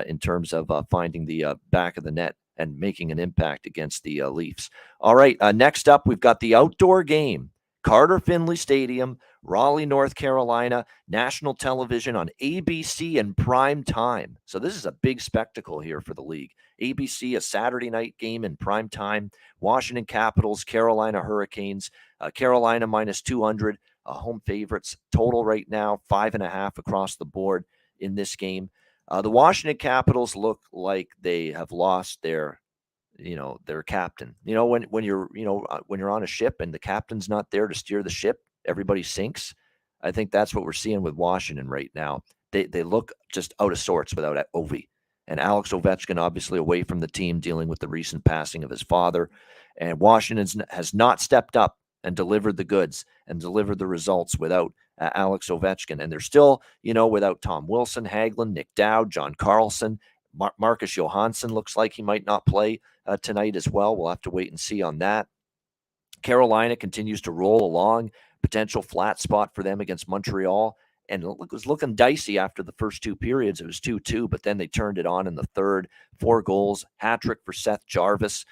Speaker 2: in terms of finding the back of the net and making an impact against the Leafs. All right, next up, we've got the outdoor game. Carter Finley Stadium, Raleigh, North Carolina, national television on ABC in prime time. So this is a big spectacle here for the league. ABC, a Saturday night game in prime time. Washington Capitals, Carolina Hurricanes. Carolina minus 200, home favorites. Total right now, 5.5 across the board in this game. The Washington Capitals look like they have lost their captain. When you're on a ship and the captain's not there to steer the ship, everybody sinks. I think that's what we're seeing with Washington right now. They look just out of sorts without Ovi. And Alex Ovechkin obviously away from the team, dealing with the recent passing of his father. And Washington has not stepped up and delivered the goods and delivered the results without Alex Ovechkin. And they're still, without Tom Wilson, Hagelin, Nick Dowd, John Carlson, Marcus Johansson looks like he might not play tonight as well. We'll have to wait and see on that. Carolina continues to roll along, potential flat spot for them against Montreal. And it was looking dicey after the first two periods. It was 2-2, but then they turned it on in the third. 4 goals, hat trick for Seth Jarvis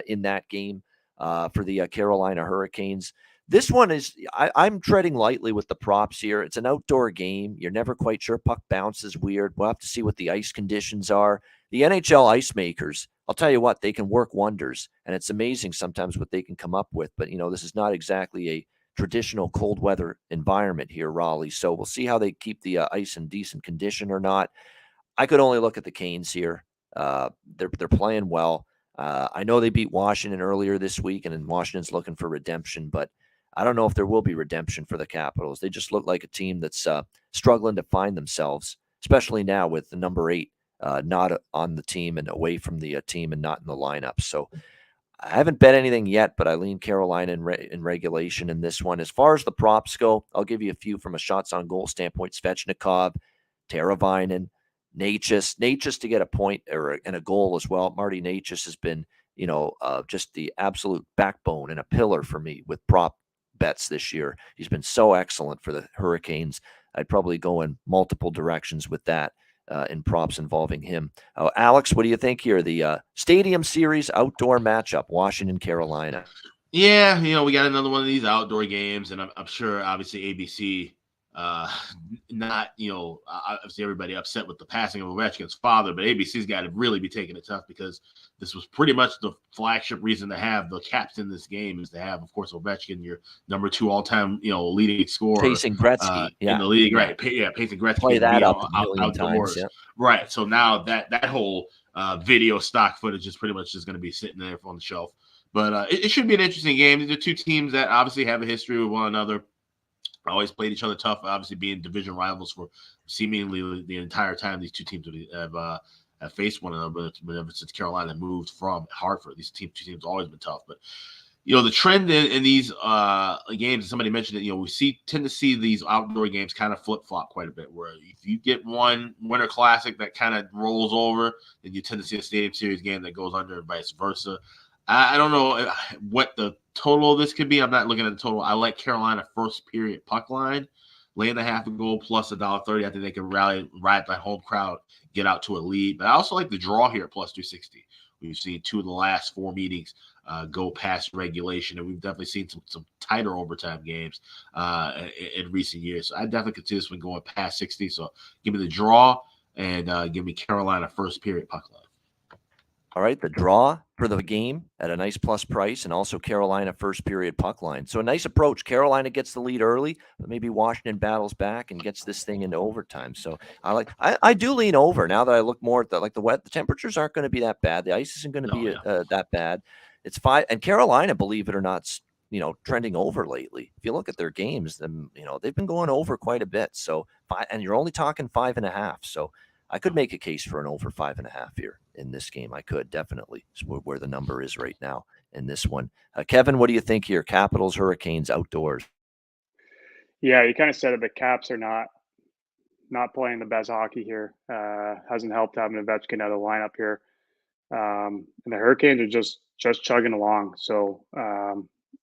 Speaker 2: in that game for the Carolina Hurricanes. This one is, I'm treading lightly with the props here. It's an outdoor game. You're never quite sure. Puck bounces weird. We'll have to see what the ice conditions are. The NHL ice makers, I'll tell you what, they can work wonders. And it's amazing sometimes what they can come up with. But, this is not exactly a traditional cold weather environment here, Raleigh. So we'll see how they keep the ice in decent condition or not. I could only look at the Canes here. They're playing well. I know they beat Washington earlier this week, and then Washington's looking for redemption, but I don't know if there will be redemption for the Capitals. They just look like a team that's struggling to find themselves, especially now with the number 8 not on the team and away from the team and not in the lineup. So I haven't bet anything yet, but I lean Carolina in regulation in this one. As far as the props go, I'll give you a few from a shots on goal standpoint. Svechnikov, Teravainen, Necas to get a point and a goal as well. Marty Necas has been, just the absolute backbone and a pillar for me with prop bets this year. He's been so excellent for the Hurricanes. I'd probably go in multiple directions with that in props involving him. Alex, what do you think here? The Stadium Series outdoor matchup, Washington, Carolina.
Speaker 4: Yeah, we got another one of these outdoor games, and I'm sure, obviously, ABC, not, obviously everybody upset with the passing of Ovechkin's father, but ABC's got to really be taking it tough because this was pretty much the flagship reason to have the Caps in this game is to have, of course, Ovechkin, your number 2 all-time, leading scorer.
Speaker 2: Pacing Gretzky,
Speaker 4: in the league, right? Pacing Gretzky.
Speaker 2: Play that up a million
Speaker 4: outdoors.
Speaker 2: times, yeah.
Speaker 4: Right, so now that whole video stock footage is pretty much just going to be sitting there on the shelf. But it should be an interesting game. These are two teams that obviously have a history with one another. Always played each other tough, obviously being division rivals for seemingly the entire time these two teams have faced one another. But since Carolina moved from Hartford, these two teams have always been tough. But the trend in these games, and somebody mentioned it, we tend to see these outdoor games kind of flip flop quite a bit. Where if you get one Winter Classic that kind of rolls over, then you tend to see a Stadium Series game that goes under, and vice versa. I don't know what the total of this could be. I'm not looking at the total. I like Carolina first period puck line, laying the half a goal plus $1.30. I think they can ride that home crowd, get out to a lead. But I also like the draw here at plus 260. We've seen 2 of the last 4 meetings go past regulation, and we've definitely seen some tighter overtime games in recent years. So I definitely could see this one going past 60. So give me the draw and give me Carolina first period puck line.
Speaker 2: All right, the draw for the game at a nice plus price, and also Carolina first period puck line. So a nice approach. Carolina gets the lead early, but maybe Washington battles back and gets this thing into overtime. So I do lean over now that I look more at the temperatures aren't going to be that bad. The ice isn't going to be that bad. It's 5, and Carolina, believe it or not, trending over lately. If you look at their games, then they've been going over quite a bit. So 5, and you're only talking 5.5. So I could make a case for an over 5.5 here in this game. I could definitely where the number is right now in this one. Kevin, what do you think here? Capitals, Hurricanes, outdoors.
Speaker 3: Yeah, you kind of said it. The Caps are not playing the best hockey here. Hasn't helped having Ovechkin out of the lineup here. And the Hurricanes are just chugging along. So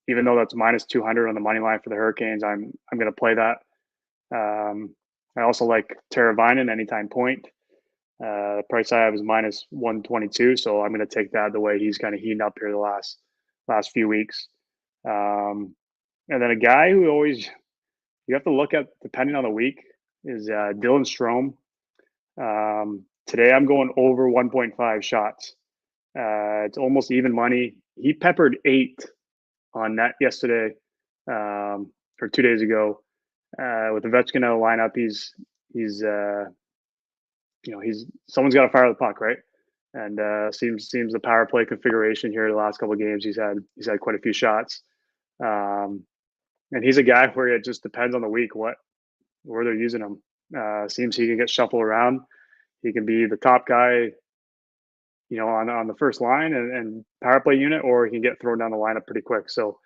Speaker 3: even though that's minus 200 on the money line for the Hurricanes, I'm going to play that. I also like Teravainen anytime point. The price I have is minus 122, so I'm going to take that the way he's kind of heating up here the last few weeks. And then a guy who always you have to look at depending on the week is Dylan Strome. Today I'm going over 1.5 shots. It's almost even money. He peppered 8 on net yesterday or 2 days ago. With Ovechkin out of lineup, he's someone's got to fire the puck, right? And seems the power play configuration here the last couple of games he's had quite a few shots. And he's a guy where it just depends on the week where they're using him. Seems he can get shuffled around. He can be the top guy, on the first line and power play unit, or he can get thrown down the lineup pretty quick. So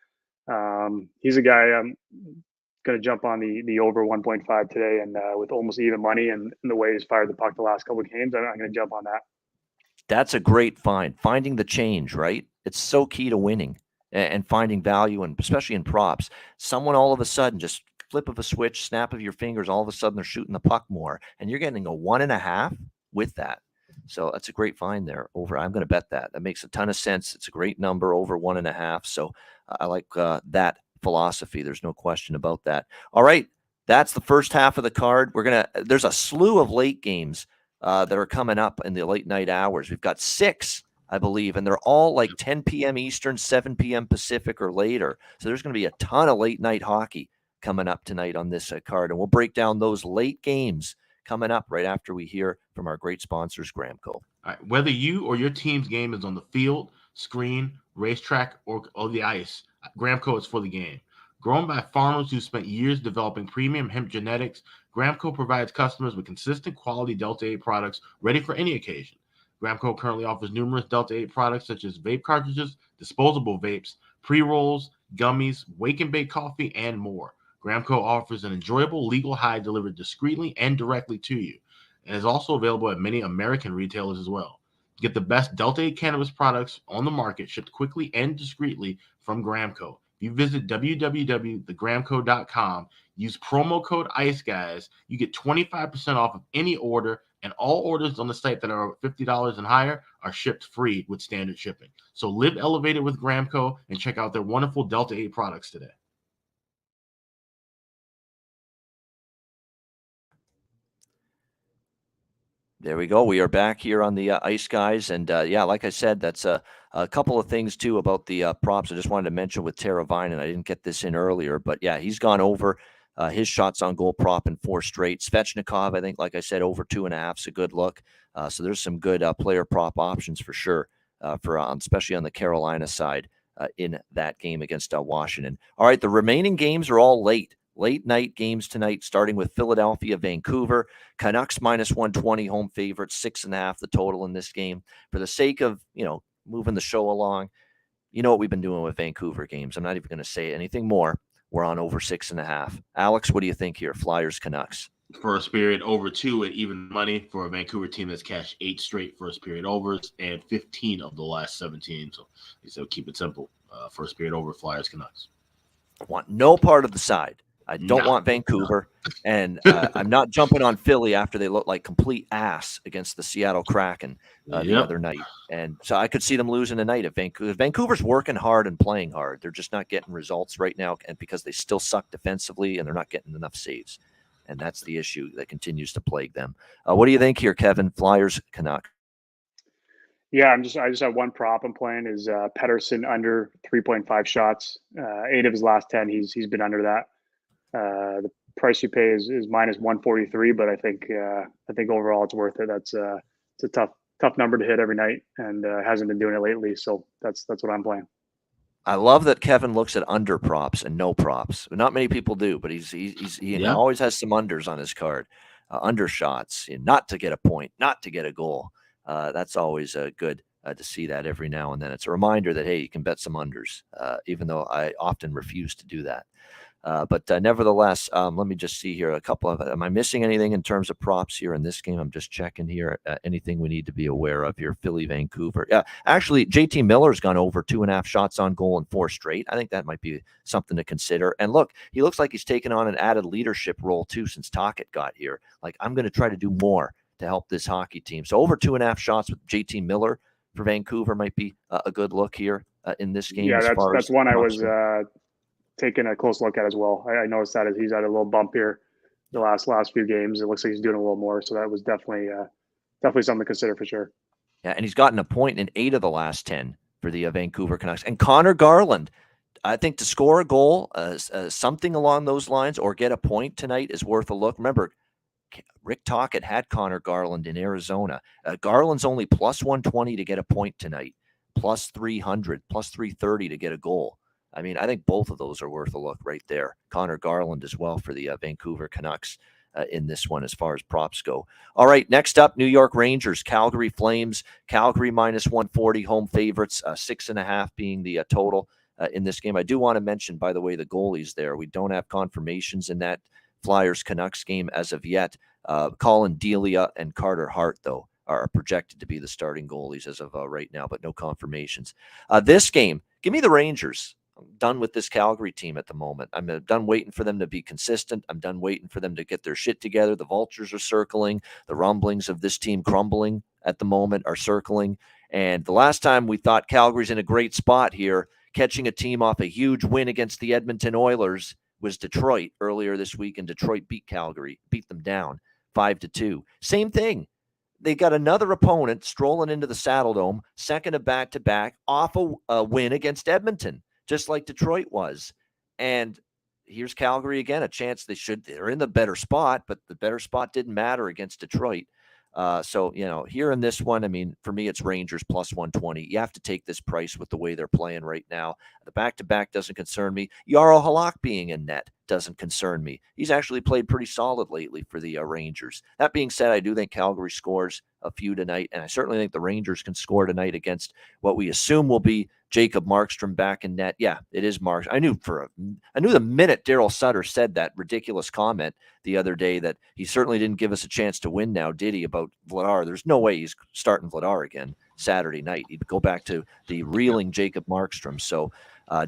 Speaker 3: he's a guy I'm going to jump on the over 1.5 today, and with almost even money and the way he's fired the puck the last couple of games, I'm going to jump on that.
Speaker 2: That's a great find. Finding the change, right? It's so key to winning and finding value, and especially in props. Someone all of a sudden, just flip of a switch, snap of your fingers, all of a sudden they're shooting the puck more, and you're getting a 1.5 with that. So that's a great find there. Over, I'm going to bet that. That makes a ton of sense. It's a great number, over 1.5. So I like that philosophy. There's no question about that. All right, that's the first half of the card. There's a slew of late games that are coming up in the late night hours. We've got 6, I believe, and they're all like 10 p.m. Eastern, 7 p.m. Pacific or later. So there's going to be a ton of late night hockey coming up tonight on this card, and we'll break down those late games coming up right after we hear from our great sponsors, Gramco.
Speaker 4: All right, whether you or your team's game is on the field, screen, racetrack, or the ice, Gramco is for the game. Grown by farmers who spent years developing premium hemp genetics, Gramco provides customers with consistent quality Delta 8 products ready for any occasion. Gramco currently offers numerous Delta 8 products such as vape cartridges, disposable vapes, pre-rolls, gummies, wake and bake coffee, and more. Gramco offers an enjoyable legal high delivered discreetly and directly to you, and is also available at many American retailers as well. Get the best Delta 8 cannabis products on the market shipped quickly and discreetly from Gramco. If you visit www.thegramco.com, use promo code ICEGUYS, you get 25% off of any order, and all orders on the site that are $50 and higher are shipped free with standard shipping. So live elevated with Gramco and check out their wonderful Delta 8 products today.
Speaker 2: There we go. We are back here on the Ice Guys. And like I said, that's a couple of things too about the props. I just wanted to mention with Tara Vine, and I didn't get this in earlier, but yeah, he's gone over his shots on goal prop in 4 straight. Svechnikov, I think, like I said, over 2.5 is a good look. So there's some good player prop options for sure, especially on the Carolina side in that game against Washington. All right, the remaining games are all late night games tonight, starting with Philadelphia, Vancouver. Canucks -120, home favorite, 6.5 the total in this game. For the sake of, moving the show along, you know what we've been doing with Vancouver games. I'm not even going to say anything more. We're on over 6.5. Alex, what do you think here? Flyers, Canucks.
Speaker 4: First period over 2 at even money for a Vancouver team that's cashed 8 straight first period overs and 15 of the last 17. So keep it simple. First period over, Flyers, Canucks.
Speaker 2: I want no part of the side. I don't want Vancouver, and I'm not jumping on Philly after they look like complete ass against the Seattle Kraken the other night. And so I could see them losing tonight if Vancouver's working hard and playing hard. They're just not getting results right now, and because they still suck defensively and they're not getting enough saves. And that's the issue that continues to plague them. What do you think here, Kevin? Flyers, Canucks?
Speaker 3: Yeah, I just have one prop I'm playing is Pettersson under 3.5 shots. 8 of his last 10, he's been under that. The price you pay is -143, but I think overall it's worth it. It's a tough number to hit every night, and hasn't been doing it lately. So that's what I'm playing.
Speaker 2: I love that Kevin looks at under props and no props. Not many people do, but he always has some unders on his card. Under shots, not to get a point, not to get a goal. That's always good to see that every now and then. It's a reminder that, hey, you can bet some unders, even though I often refuse to do that. But nevertheless, let me just see here a couple of. Am I missing anything in terms of props here in this game? I'm just checking here. Anything we need to be aware of here? Philly, Vancouver. Yeah, actually, JT Miller's gone over 2.5 shots on goal in 4 straight. I think that might be something to consider. And look, he looks like he's taken on an added leadership role too since Tocchet got here. Like, I'm going to try to do more to help this hockey team. So over 2.5 shots with JT Miller for Vancouver might be a good look here in this game.
Speaker 3: Yeah, that's one I was taking a close look at as well. I noticed that he's had a little bump here the last few games. It looks like he's doing a little more. So that was definitely something to consider for sure.
Speaker 2: Yeah, and he's gotten a point in 8 of the last 10 for the Vancouver Canucks. And Connor Garland, I think to score a goal, something along those lines, or get a point tonight is worth a look. Remember, Rick Tocchet had Connor Garland in Arizona. Garland's only +120 to get a point tonight, +300, +330 to get a goal. I mean, I think both of those are worth a look right there. Connor Garland as well for the Vancouver Canucks in this one as far as props go. All right, next up, New York Rangers, Calgary Flames. Calgary -140, home favorites, 6.5 being the total in this game. I do want to mention, by the way, the goalies there. We don't have confirmations in that Flyers-Canucks game as of yet. Colin Delia and Carter Hart, though, are projected to be the starting goalies as of right now, but no confirmations. This game, give me the Rangers. I'm done with this Calgary team at the moment. I'm done waiting for them to be consistent. I'm done waiting for them to get their shit together. The vultures are circling. The rumblings of this team crumbling at the moment are circling. And the last time we thought Calgary's in a great spot here, catching a team off a huge win against the Edmonton Oilers, was Detroit earlier this week, and Detroit beat Calgary, beat them down 5-2. Same thing. They got another opponent strolling into the Saddle Dome, second of back-to-back, off a win against Edmonton, just like Detroit was. And here's Calgary again, a chance they're in the better spot, but the better spot didn't matter against Detroit. So, here in this one, I mean, for me, it's Rangers plus 120. You have to take this price with the way they're playing right now. The back-to-back doesn't concern me. Jarl Halak being in net doesn't concern me. He's actually played pretty solid lately for the Rangers. That being said, I do think Calgary scores a few tonight, and I certainly think the Rangers can score tonight against what we assume will be Jacob Markstrom back in net. Yeah, it is Mark. I knew the minute Daryl Sutter said that ridiculous comment the other day that he certainly didn't give us a chance to win now, did he, about Vladar? There's no way he's starting Vladar again Saturday night. He'd go back to the reeling Jacob Markstrom. So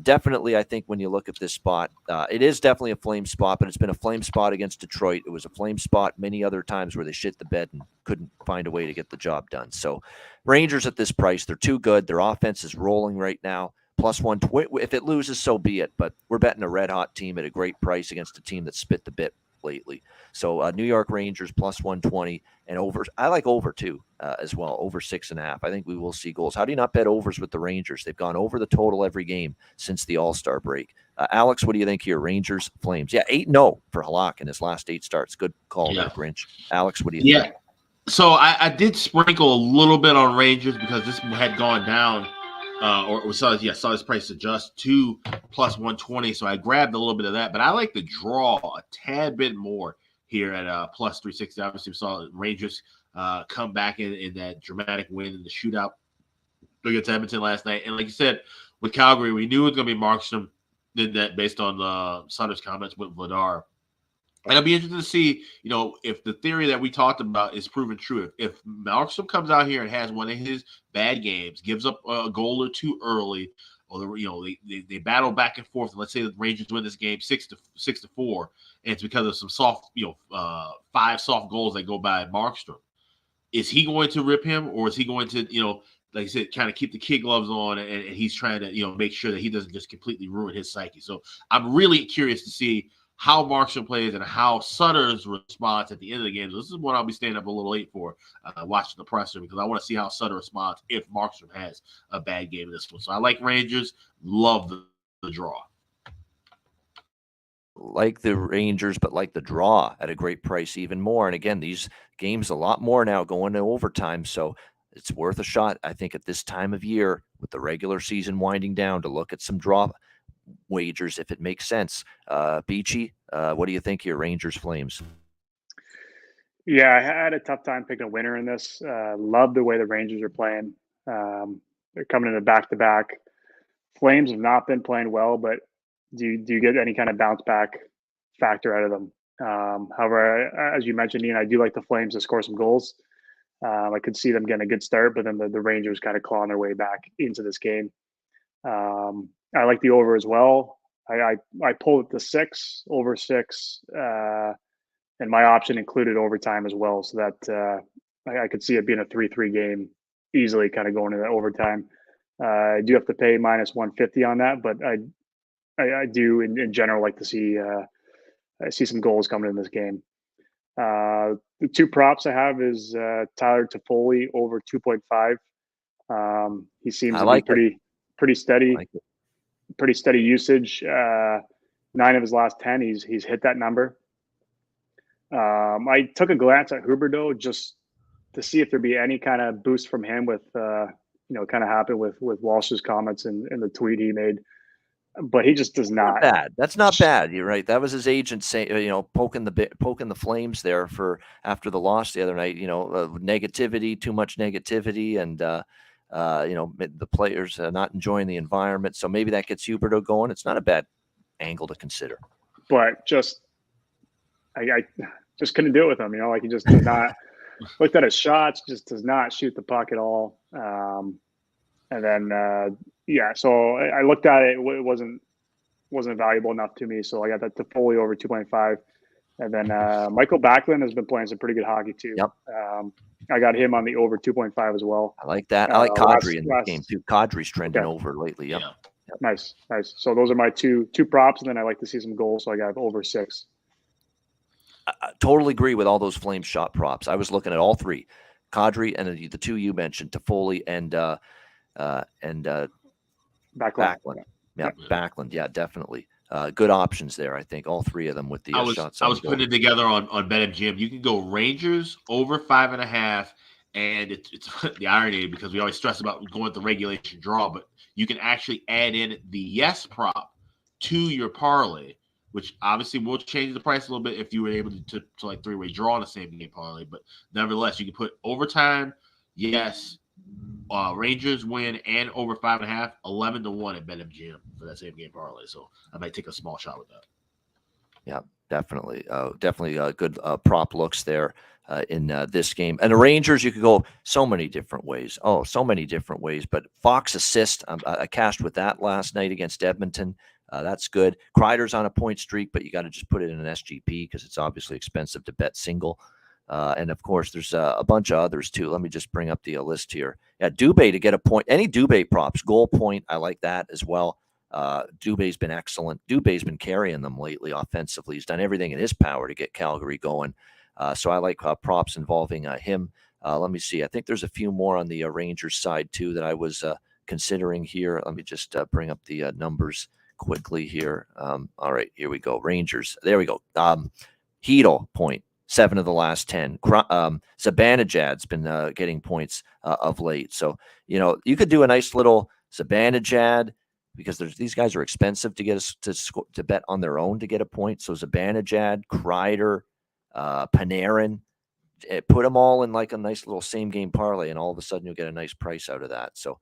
Speaker 2: definitely, I think when you look at this spot, it is definitely a flame spot, but it's been a flame spot against Detroit. It was a flame spot many other times where they shit the bed and couldn't find a way to get the job done. So Rangers at this price, they're too good. Their offense is rolling right now. Plus 120. If it loses, so be it. But we're betting a red-hot team at a great price against a team that spit the bit lately. So New York Rangers plus 120 and over. I like over too as well, over 6.5. I think we will see goals. How do you not bet overs with the Rangers? They've gone over the total every game since the All-Star break. Alex, what do you think here? Rangers, Flames. Yeah, 8-0 for Halak in his last 8 starts. Good call there, Grinch. Alex, what do you think?
Speaker 4: So I did sprinkle a little bit on Rangers because this had gone down. Saw this price adjust to plus 120. So I grabbed a little bit of that, but I like the draw a tad bit more here at plus 360. Obviously, we saw Rangers come back in that dramatic win in the shootout against Edmonton last night. And like you said, with Calgary, we knew it was going to be Markstrom. Did that based on Sutter's comments with Vladar. And I'll be interested to see, if the theory that we talked about is proven true. If Markstrom comes out here and has one of his bad games, gives up a goal or two early, or they battle back and forth. And let's say the Rangers win this game 6-4, and it's because of some soft, 5 soft goals that go by Markstrom. Is he going to rip him, or is he going to, like I said, kind of keep the kid gloves on, and he's trying to, make sure that he doesn't just completely ruin his psyche? So I'm really curious to see how Markstrom plays and how Sutter's response at the end of the game. So this is what I'll be staying up a little late for, watching the presser, because I want to see how Sutter responds if Markstrom has a bad game in this one. So I like Rangers, love the draw.
Speaker 2: Like the Rangers, but like the draw at a great price even more. And again, these games a lot more now going to overtime. So it's worth a shot, I think, at this time of year with the regular season winding down to look at some draw wagers if it makes sense. Beachy, what do you think here, Rangers Flames?
Speaker 3: Yeah, I had a tough time picking a winner in this. Love the way the Rangers are playing. They're coming in a back-to-back. Flames have not been playing well, but do you get any kind of bounce back factor out of them? However, as you mentioned, Ian, I do like the Flames to score some goals. I could see them getting a good start, but then the Rangers kind of clawing their way back into this game. I like the over as well. I pulled it to 6, over 6, and my option included overtime as well, so that I could see it being a 3-3 game easily, kind of going into that overtime. I do have to pay minus 150 on that, but I do in general like to see some goals coming in this game. The 2 props I have is Tyler Toffoli over 2.5. He seems to be pretty steady. Pretty steady usage. 9 of his last 10, he's hit that number. I took a glance at Huberdeau just to see if there'd be any kind of boost from him with kind of happened with Walsh's comments in the tweet he made, but he just does not.
Speaker 2: Bad. That's not bad. You're right. That was his agent saying, poking the flames there for after the loss the other night. Negativity, too much negativity, and the players not enjoying the environment. So maybe that gets Huberdeau going. It's not a bad angle to consider.
Speaker 3: But I just couldn't do it with him. He just did not. looked at his shots, just does not shoot the puck at all. And then, so I looked at it. It wasn't valuable enough to me. So I got that Toffoli over 2.5. And then Michael Backlund has been playing some pretty good hockey too.
Speaker 2: Yep.
Speaker 3: I got him on the over 2.5 as well.
Speaker 2: I like that. I like Kadri in the game too. Kadri's trending over lately. Yep.
Speaker 3: Yep. Nice. So those are my two props, and then I like to see some goals, so I got over 6.
Speaker 2: I totally agree with all those flame shot props. I was looking at all three, Kadri and the two you mentioned, Toffoli and Backlund. Yeah, Backlund. Yeah, definitely. Good options there. I think all three of them with the shots.
Speaker 4: I was putting it together on BetMGM. You can go Rangers over 5.5, and it's the irony because we always stress about going with the regulation draw, but you can actually add in the yes prop to your parlay, which obviously will change the price a little bit if you were able to like three-way draw in the same game parlay. But nevertheless, you can put overtime, yes, Rangers win and over 5.5, 11-1 at BetMGM for that same game parlay. So I might take a small shot with that.
Speaker 2: Yeah, definitely. Definitely good prop looks there in this game. And the Rangers, you could go so many different ways. But Fox assist, I cashed with that last night against Edmonton. That's good. Kreider's on a point streak, but you got to just put it in an SGP because it's obviously expensive to bet single. And of course, there's a bunch of others too. Let me just bring up the list here. Yeah, Dubé to get a point. Any Dubé props, goal point, I like that as well. Dubé's been excellent. Dubé's been carrying them lately offensively. He's done everything in his power to get Calgary going. So I like props involving him. Let me see. I think there's a few more on the Rangers side too that I was considering here. Let me just bring up the numbers quickly here. All right, here we go. Rangers. There we go. Hedl point. 7 of the last 10. Zibanejad's been getting points of late. So, you could do a nice little Zibanejad because these guys are expensive to get us to bet on their own to get a point. So Zibanejad, Kreider, Panarin, put them all in like a nice little same game parlay, and all of a sudden you'll get a nice price out of that. So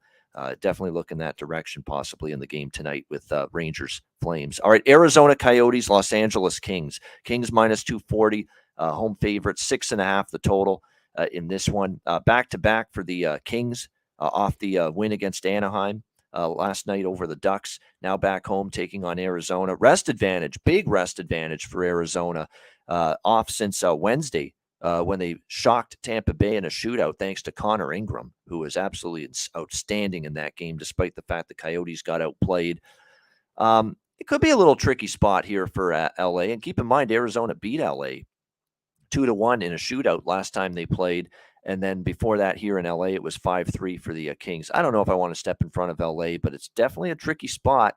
Speaker 2: definitely look in that direction, possibly in the game tonight with Rangers Flames. All right, Arizona Coyotes, Los Angeles Kings. Kings minus 240. Home favorite, 6.5 the total in this one. Back-to-back for the Kings off the win against Anaheim last night over the Ducks. Now back home taking on Arizona. Rest advantage, big rest advantage for Arizona off since Wednesday when they shocked Tampa Bay in a shootout thanks to Connor Ingram, who was absolutely outstanding in that game despite the fact the Coyotes got outplayed. It could be a little tricky spot here for LA. And keep in mind, Arizona beat LA 2-1 in a shootout last time they played. And then before that here in LA, it was 5-3 for the Kings. I don't know if I want to step in front of LA, but it's definitely a tricky spot.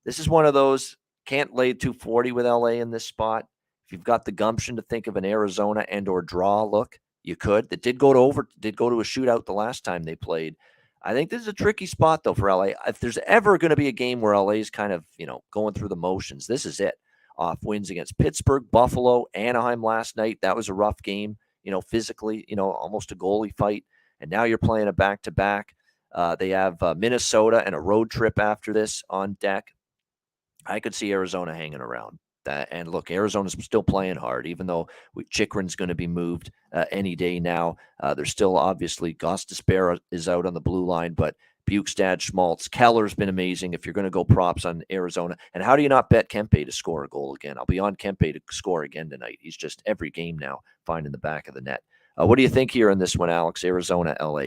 Speaker 2: This is one of those, can't lay 240 with LA in this spot. If you've got the gumption to think of an Arizona and or draw look, you could. That did go to a shootout the last time they played. I think this is a tricky spot though for LA. If there's ever going to be a game where LA is kind of, going through the motions, this is it. Off wins against Pittsburgh, Buffalo, Anaheim last night. That was a rough game, physically, almost a goalie fight. And now you're playing a back-to-back. They have Minnesota and a road trip after this on deck. I could see Arizona hanging around. And look, Arizona's still playing hard, even though Chikrin's going to be moved any day now. There's still obviously Gostisbehere is out on the blue line, but Bukestad, Schmaltz, Keller's been amazing if you're going to go props on Arizona. And how do you not bet Kempe to score a goal again? I'll be on Kempe to score again tonight. He's just every game now finding the back of the net. What do you think here in this one, Alex? Arizona, LA.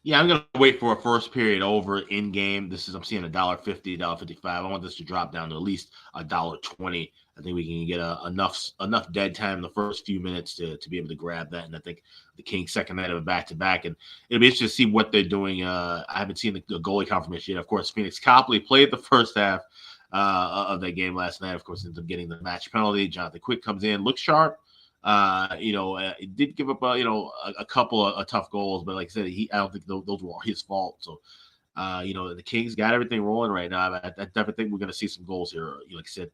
Speaker 4: Yeah, I'm going to wait for a first period over in game. I'm seeing $1.50, $1.55. I want this to drop down to at least $1.20. I think we can get enough dead time in the first few minutes to be able to grab that. And I think the Kings second night of a back-to-back. And it'll be interesting to see what they're doing. I haven't seen the goalie confirmation yet. Of course, Phoenix Copley played the first half of that game last night. Of course, ends up getting the match penalty. Jonathan Quick comes in, looks sharp. It did give up a couple of tough goals, but like I said, I don't think those were his fault. So, the Kings got everything rolling right now. I definitely think we're going to see some goals here. Like I said,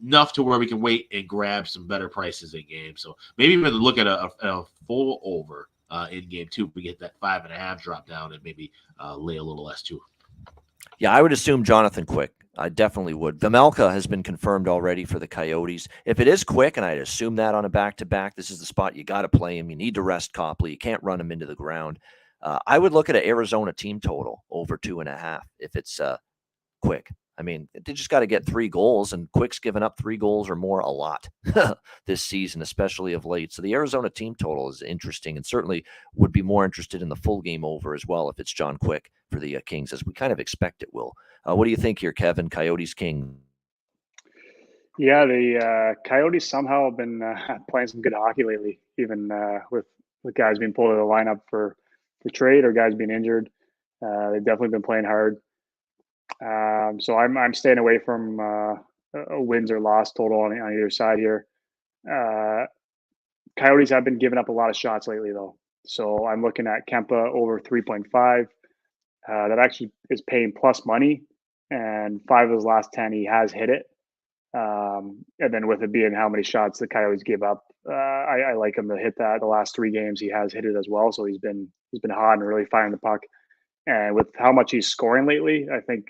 Speaker 4: enough to where we can wait and grab some better prices in game. So maybe even look at a full over in game too. If we get that 5.5 drop down and maybe lay a little less too.
Speaker 2: Yeah, I would assume Jonathan Quick. I definitely would. Vejmelka has been confirmed already for the Coyotes. If it is Quick, and I'd assume that on a back-to-back, this is the spot you got to play him. You need to rest Copley. You can't run him into the ground. I would look at an Arizona team total over 2.5 if it's Quick. I mean, they just got to get 3 goals, and Quick's given up 3 goals or more a lot this season, especially of late. So the Arizona team total is interesting, and certainly would be more interested in the full game over as well if it's John Quick for the Kings, as we kind of expect it will. What do you think here, Kevin? Coyotes King.
Speaker 3: Yeah, the Coyotes somehow have been playing some good hockey lately, even with guys being pulled out of the lineup for trade or guys being injured. They've definitely been playing hard. So I'm staying away from a wins or loss total on either side here. Coyotes have been giving up a lot of shots lately, though. So I'm looking at Kempa over 3.5. That actually is paying plus money, and 5 of his last 10 he has hit it. And then with it being how many shots the Coyotes give up, I like him to hit that. The last 3 games he has hit it as well, so he's been hot and really firing the puck. And with how much he's scoring lately, I think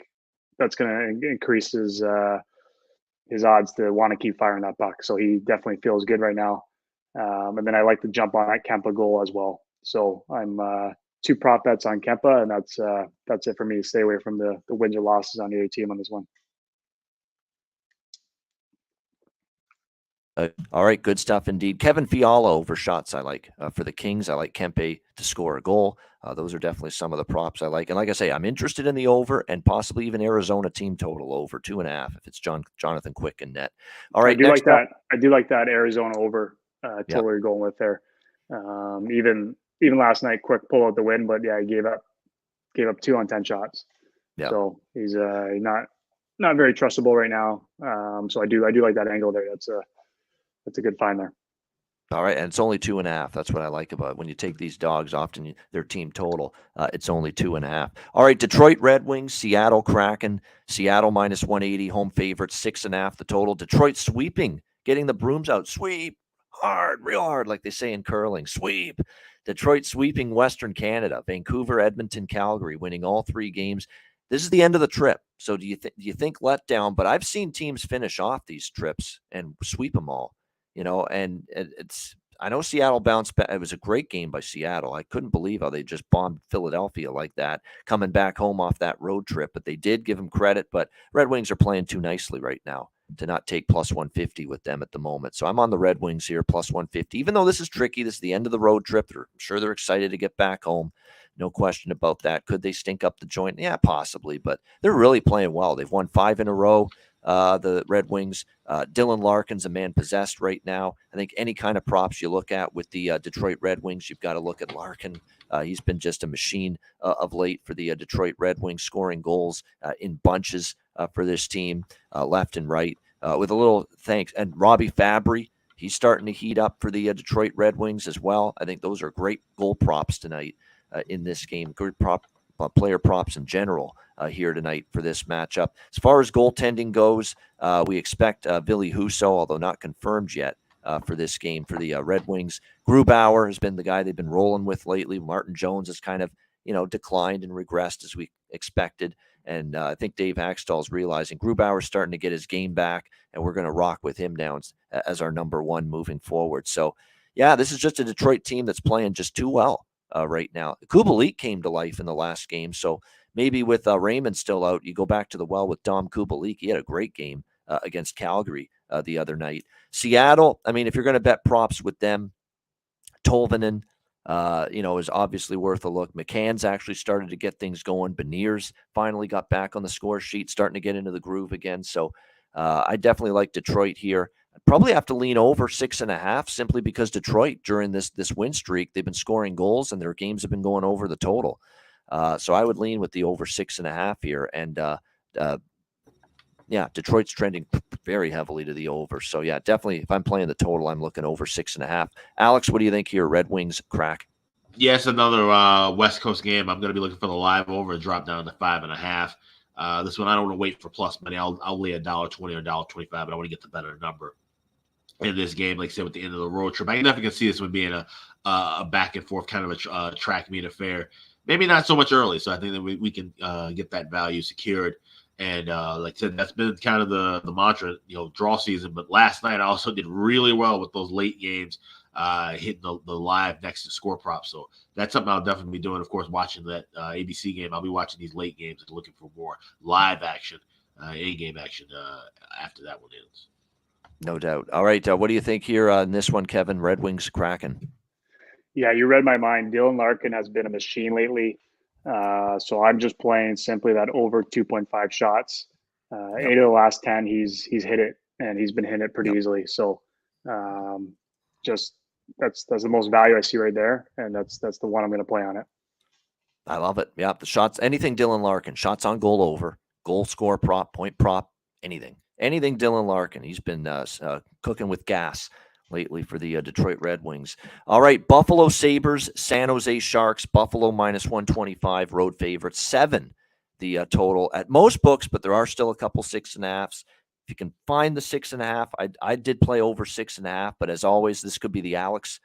Speaker 3: that's going to increase his odds to want to keep firing that puck. So he definitely feels good right now. And then I like to jump on that Kempa goal as well. So I'm 2 prop bets on Kempa, and that's it for me. Stay away from the wins or losses on either team on this one.
Speaker 2: All right, good stuff indeed. Kevin Fiala over shots I like. For the Kings, I like Kempe to score a goal. Those are definitely some of the props I like. And like I say, I'm interested in the over and possibly even Arizona team total over 2.5 if it's Jonathan Quick and net. All right,
Speaker 3: I do like that Arizona over total you're going with there. Even last night, Quick pulled out the win, but yeah, he gave up 2 on 10 shots. Yeah. So he's not very trustable right now. So I do like that angle there. That's a good find there.
Speaker 2: All right, and it's only 2.5. That's what I like about it. When you take these dogs, often their team total, it's only 2.5. All right, Detroit Red Wings, Seattle Kraken, Seattle minus 180, home favorite, 6.5 the total. Detroit sweeping, getting the brooms out, sweep hard, real hard, like they say in curling, sweep. Detroit sweeping Western Canada, Vancouver, Edmonton, Calgary, winning all 3 games. This is the end of the trip. So do you think letdown? But I've seen teams finish off these trips and sweep them all. And I know Seattle bounced back. It was a great game by Seattle. I couldn't believe how they just bombed Philadelphia like that, coming back home off that road trip. But they did give them credit. But Red Wings are playing too nicely right now to not take plus 150 with them at the moment. So I'm on the Red Wings here, plus 150. Even though this is tricky, this is the end of the road trip. I'm sure they're excited to get back home. No question about that. Could they stink up the joint? Yeah, possibly. But they're really playing well. They've won 5 in a row. The Red Wings. Dylan Larkin's a man possessed right now. I think any kind of props you look at with the Detroit Red Wings, you've got to look at Larkin. He's been just a machine of late for the Detroit Red Wings, scoring goals in bunches for this team, left and right, with a little thanks. And Robbie Fabry, he's starting to heat up for the Detroit Red Wings as well. I think those are great goal props tonight in this game. Good player props in general here tonight for this matchup. As far as goaltending goes, we expect Ville Husso, although not confirmed yet, for this game for the Red Wings. Grubauer has been the guy they've been rolling with lately. Martin Jones has kind of, declined and regressed as we expected. And I think Dave Haxtell's realizing Grubauer's starting to get his game back, and we're going to rock with him now as our number 1 moving forward. So, yeah, this is just a Detroit team that's playing just too well right now. Kubalik came to life in the last game, so maybe with Raymond still out, you go back to the well with Dom Kubalik. He had a great game against Calgary the other night. Seattle, I mean, if you're going to bet props with them, Tolvanen, is obviously worth a look. McCann's actually started to get things going. Beniers finally got back on the score sheet, starting to get into the groove again. So I definitely like Detroit here. I'd probably have to lean over 6.5 simply because Detroit, during this win streak, they've been scoring goals and their games have been going over the total. So I would lean with the over 6.5 here. And Detroit's trending very heavily to the over. So yeah, definitely if I'm playing the total, I'm looking over 6.5. Alex, what do you think here? Red Wings Kraken.
Speaker 4: Yes, another West Coast game. I'm going to be looking for the live over and drop down to 5.5. This one I don't want to wait for plus money. I'll lay $1.20 or $1.25, but I want to get the better number in this game. Like I said, with the end of the road trip, I definitely can see this one being a back and forth kind of a track meet affair. Maybe not so much early, so I think that we can get that value secured. And like I said, that's been kind of the mantra, draw season. But last night I also did really well with those late games, hitting the live next to score props. So that's something I'll definitely be doing. Of course, watching that ABC game, I'll be watching these late games and looking for more live action, in-game action after that one ends.
Speaker 2: No doubt. All right, what do you think here on this one, Kevin? Red Wings Kraken.
Speaker 3: Yeah, you read my mind. Dylan Larkin has been a machine lately. So I'm just playing simply that over 2.5 shots. 8 of the last 10, he's hit it, and he's been hitting it pretty easily. So just that's the most value I see right there, and that's the one I'm going to play on it.
Speaker 2: I love it. Yeah, the shots, anything Dylan Larkin, shots on goal over, goal score prop, point prop, anything Dylan Larkin. He's been cooking with gas lately for the Detroit Red Wings. All right, Buffalo Sabres, San Jose Sharks, Buffalo -125, road favorites, 7 the total at most books, but there are still a couple 6.5s. If you can find the 6.5, I did play over 6.5, but as always, this could be the Alex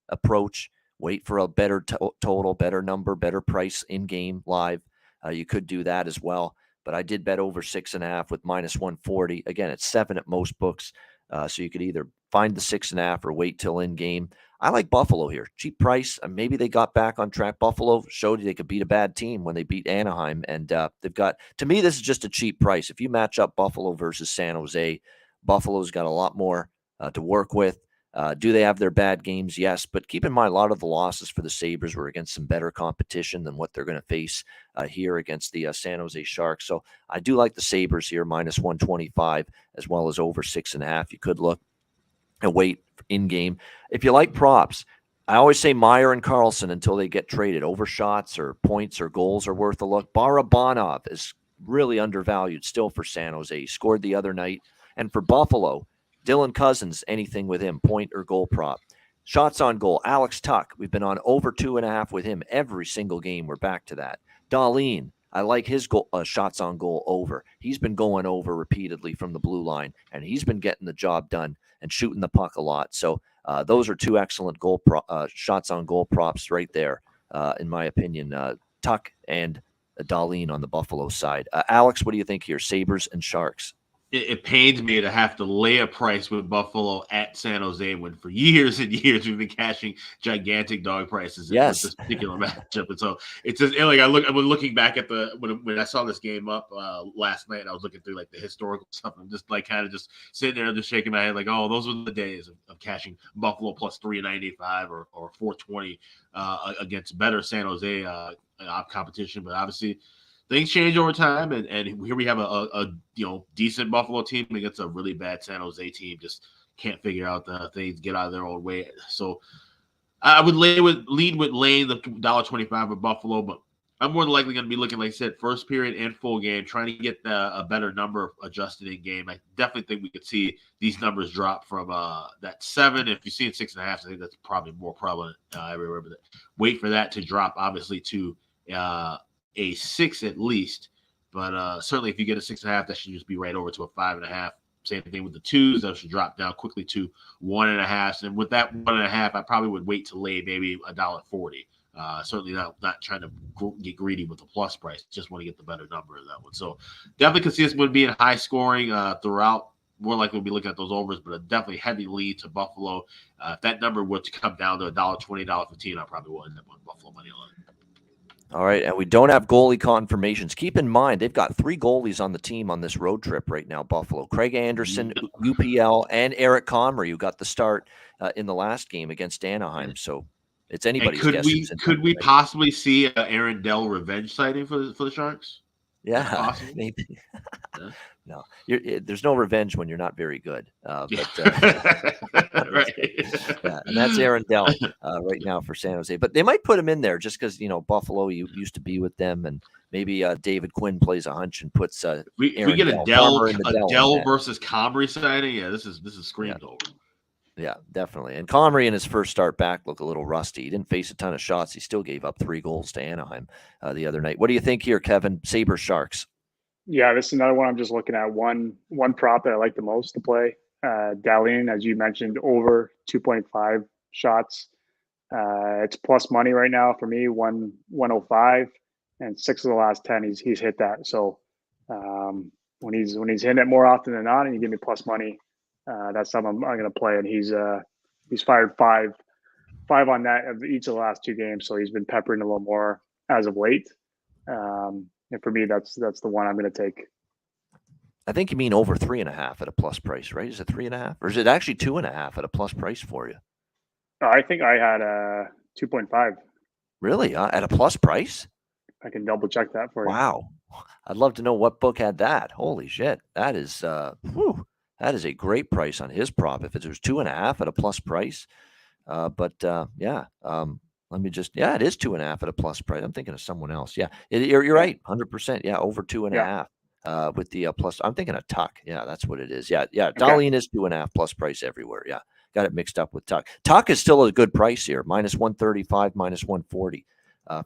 Speaker 2: approach. Wait for a better total, better number, better price in game live. You could do that as well, but I did bet over 6.5 with -140. Again, it's 7 at most books, so you could either find the 6.5 or wait till in game. I like Buffalo here. Cheap price. Maybe they got back on track. Buffalo showed you they could beat a bad team when they beat Anaheim. And they've got, to me, this is just a cheap price. If you match up Buffalo versus San Jose, Buffalo's got a lot more to work with. Do they have their bad games? Yes. But keep in mind, a lot of the losses for the Sabres were against some better competition than what they're going to face here against the San Jose Sharks. So I do like the Sabres here, -125, as well as over 6.5. You could look and wait in game. If you like props, I always say Meyer and Carlson until they get traded. Over shots or points or goals are worth a look. Barabanov is really undervalued still for San Jose. He scored the other night. And for Buffalo, Dylan Cousins, anything with him, point or goal prop. Shots on goal, Alex Tuck. We've been on over 2.5 with him every single game. We're back to that. Dahlin, I like his goal, shots on goal over. He's been going over repeatedly from the blue line, and he's been getting the job done and shooting the puck a lot. So those are 2 excellent shots on goal props right there, in my opinion. Tuck and Dahlin on the Buffalo side. Alex, what do you think here? Sabres and Sharks.
Speaker 4: It pains me to have to lay a price with Buffalo at San Jose when for years and years we've been cashing gigantic dog prices in this particular matchup. And so it's just like I'm looking back at when I saw this game up last night, I was looking through like the historical stuff. I'm just like kind of just sitting there and just shaking my head like, oh, those were the days of cashing Buffalo plus 395 or 420 against better San Jose competition. But obviously things change over time, and here we have a decent Buffalo team against a really bad San Jose team. Just can't figure out the things, get out of their own way. So I would lead with laying the $1.25 with Buffalo, but I'm more than likely going to be looking, like I said, first period and full game, trying to get a better number adjusted in game. I definitely think we could see these numbers drop from that 7. If you see it 6.5, I think that's probably more prevalent everywhere. But wait for that to drop, obviously, to a 6 at least, but certainly if you get a 6.5, that should just be right over to a 5.5. Same thing with the 2s; that should drop down quickly to 1.5. And with that 1.5, I probably would wait to lay maybe $1.40. Certainly not trying to get greedy with the plus price. Just want to get the better number of that one. So definitely could see this one being high scoring throughout. More likely we'll be looking at those overs, but a definitely heavy lead to Buffalo. If that number were to come down to $1.20, $1.15, I probably would end up on Buffalo money line.
Speaker 2: All right, and we don't have goalie confirmations. Keep in mind, they've got 3 goalies on the team on this road trip right now, Buffalo. Craig Anderson, UPL, and Eric Comrie, who got the start in the last game against Anaheim. So it's anybody's guess.
Speaker 4: Could we possibly see an Aaron Dell revenge sighting for the Sharks?
Speaker 2: Yeah, maybe.
Speaker 4: Yeah.
Speaker 2: No, there's no revenge when you're not very good. But
Speaker 4: right.
Speaker 2: Yeah, and that's Aaron Dell right now for San Jose. But they might put him in there just because Buffalo used to be with them, and maybe David Quinn plays a hunch and puts
Speaker 4: we get a Dell versus Comrie sighting. Yeah, this is screamed over.
Speaker 2: Yeah, definitely. And Comrie in his first start back looked a little rusty. He didn't face a ton of shots. He still gave up 3 goals to Anaheim the other night. What do you think here, Kevin? Sabres Sharks.
Speaker 3: Yeah, this is another one I'm just looking at. One prop that I like the most to play. Dahlin, as you mentioned, over 2.5 shots. It's plus money right now for me, 105, and 6 of the last 10 he's hit that. So When he's hitting it more often than not, and you give me plus money, that's something I'm going to play. And he's fired five on net of each of the last 2 games, so he's been peppering a little more as of late. And for me, that's the one I'm going to take.
Speaker 2: I think you mean over 3.5 at a plus price, right? Is it 3.5, or is it actually 2.5 at a plus price for you?
Speaker 3: I think I had 2.5.
Speaker 2: Really? At a plus price?
Speaker 3: I can double check that for you.
Speaker 2: Wow. I'd love to know what book had that. Holy shit. That is that is a great price on his prop. If it was 2.5 at a plus price. Let me just, it is 2.5 at a plus price. I'm thinking of someone else. Yeah. You're right. 100%. Yeah. Over 2.5 with the plus. I'm thinking of Tuck. Yeah. That's what it is. Yeah. Yeah.
Speaker 3: Okay.
Speaker 2: Darlene is 2.5 plus price everywhere. Yeah. Got it mixed up with Tuck. Tuck is still a good price here. -135, -140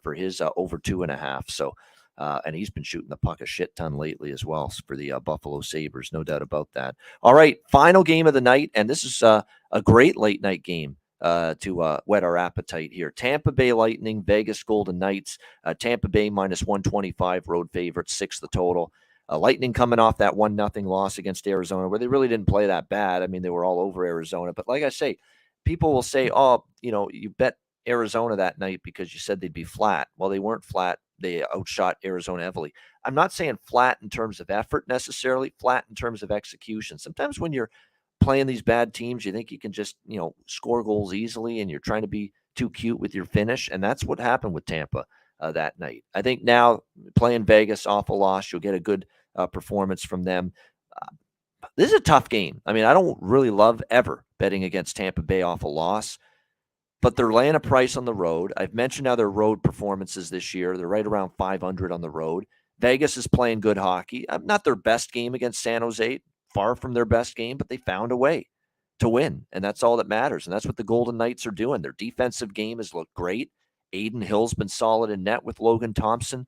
Speaker 2: for his over 2.5. So, and he's been shooting the puck a shit ton lately as well for the Buffalo Sabres. No doubt about that. All right. Final game of the night. And this is a great late night game to whet our appetite here. Tampa Bay Lightning, Vegas Golden Knights. Tampa Bay -125, road favorites, 6 the total. Lightning coming off that 1-0 loss against Arizona, where they really didn't play that bad. I mean, they were all over Arizona. But like I say, people will say, oh, you bet Arizona that night because you said they'd be flat. Well, they weren't flat. They outshot Arizona heavily. I'm not saying flat in terms of effort necessarily, flat in terms of execution. Sometimes when you're playing these bad teams, you think you can just, score goals easily, and you're trying to be too cute with your finish. And that's what happened with Tampa that night. I think now playing Vegas off a loss, you'll get a good performance from them. This is a tough game. I mean, I don't really love ever betting against Tampa Bay off a loss, but they're laying a price on the road. I've mentioned how their road performances this year. They're right around 500 on the road. Vegas is playing good hockey. Not their best game against San Jose, far from their best game, but they found a way to win, and that's all that matters. And that's what the Golden Knights are doing. Their defensive game has looked great. Aiden Hill's been solid in net with Logan Thompson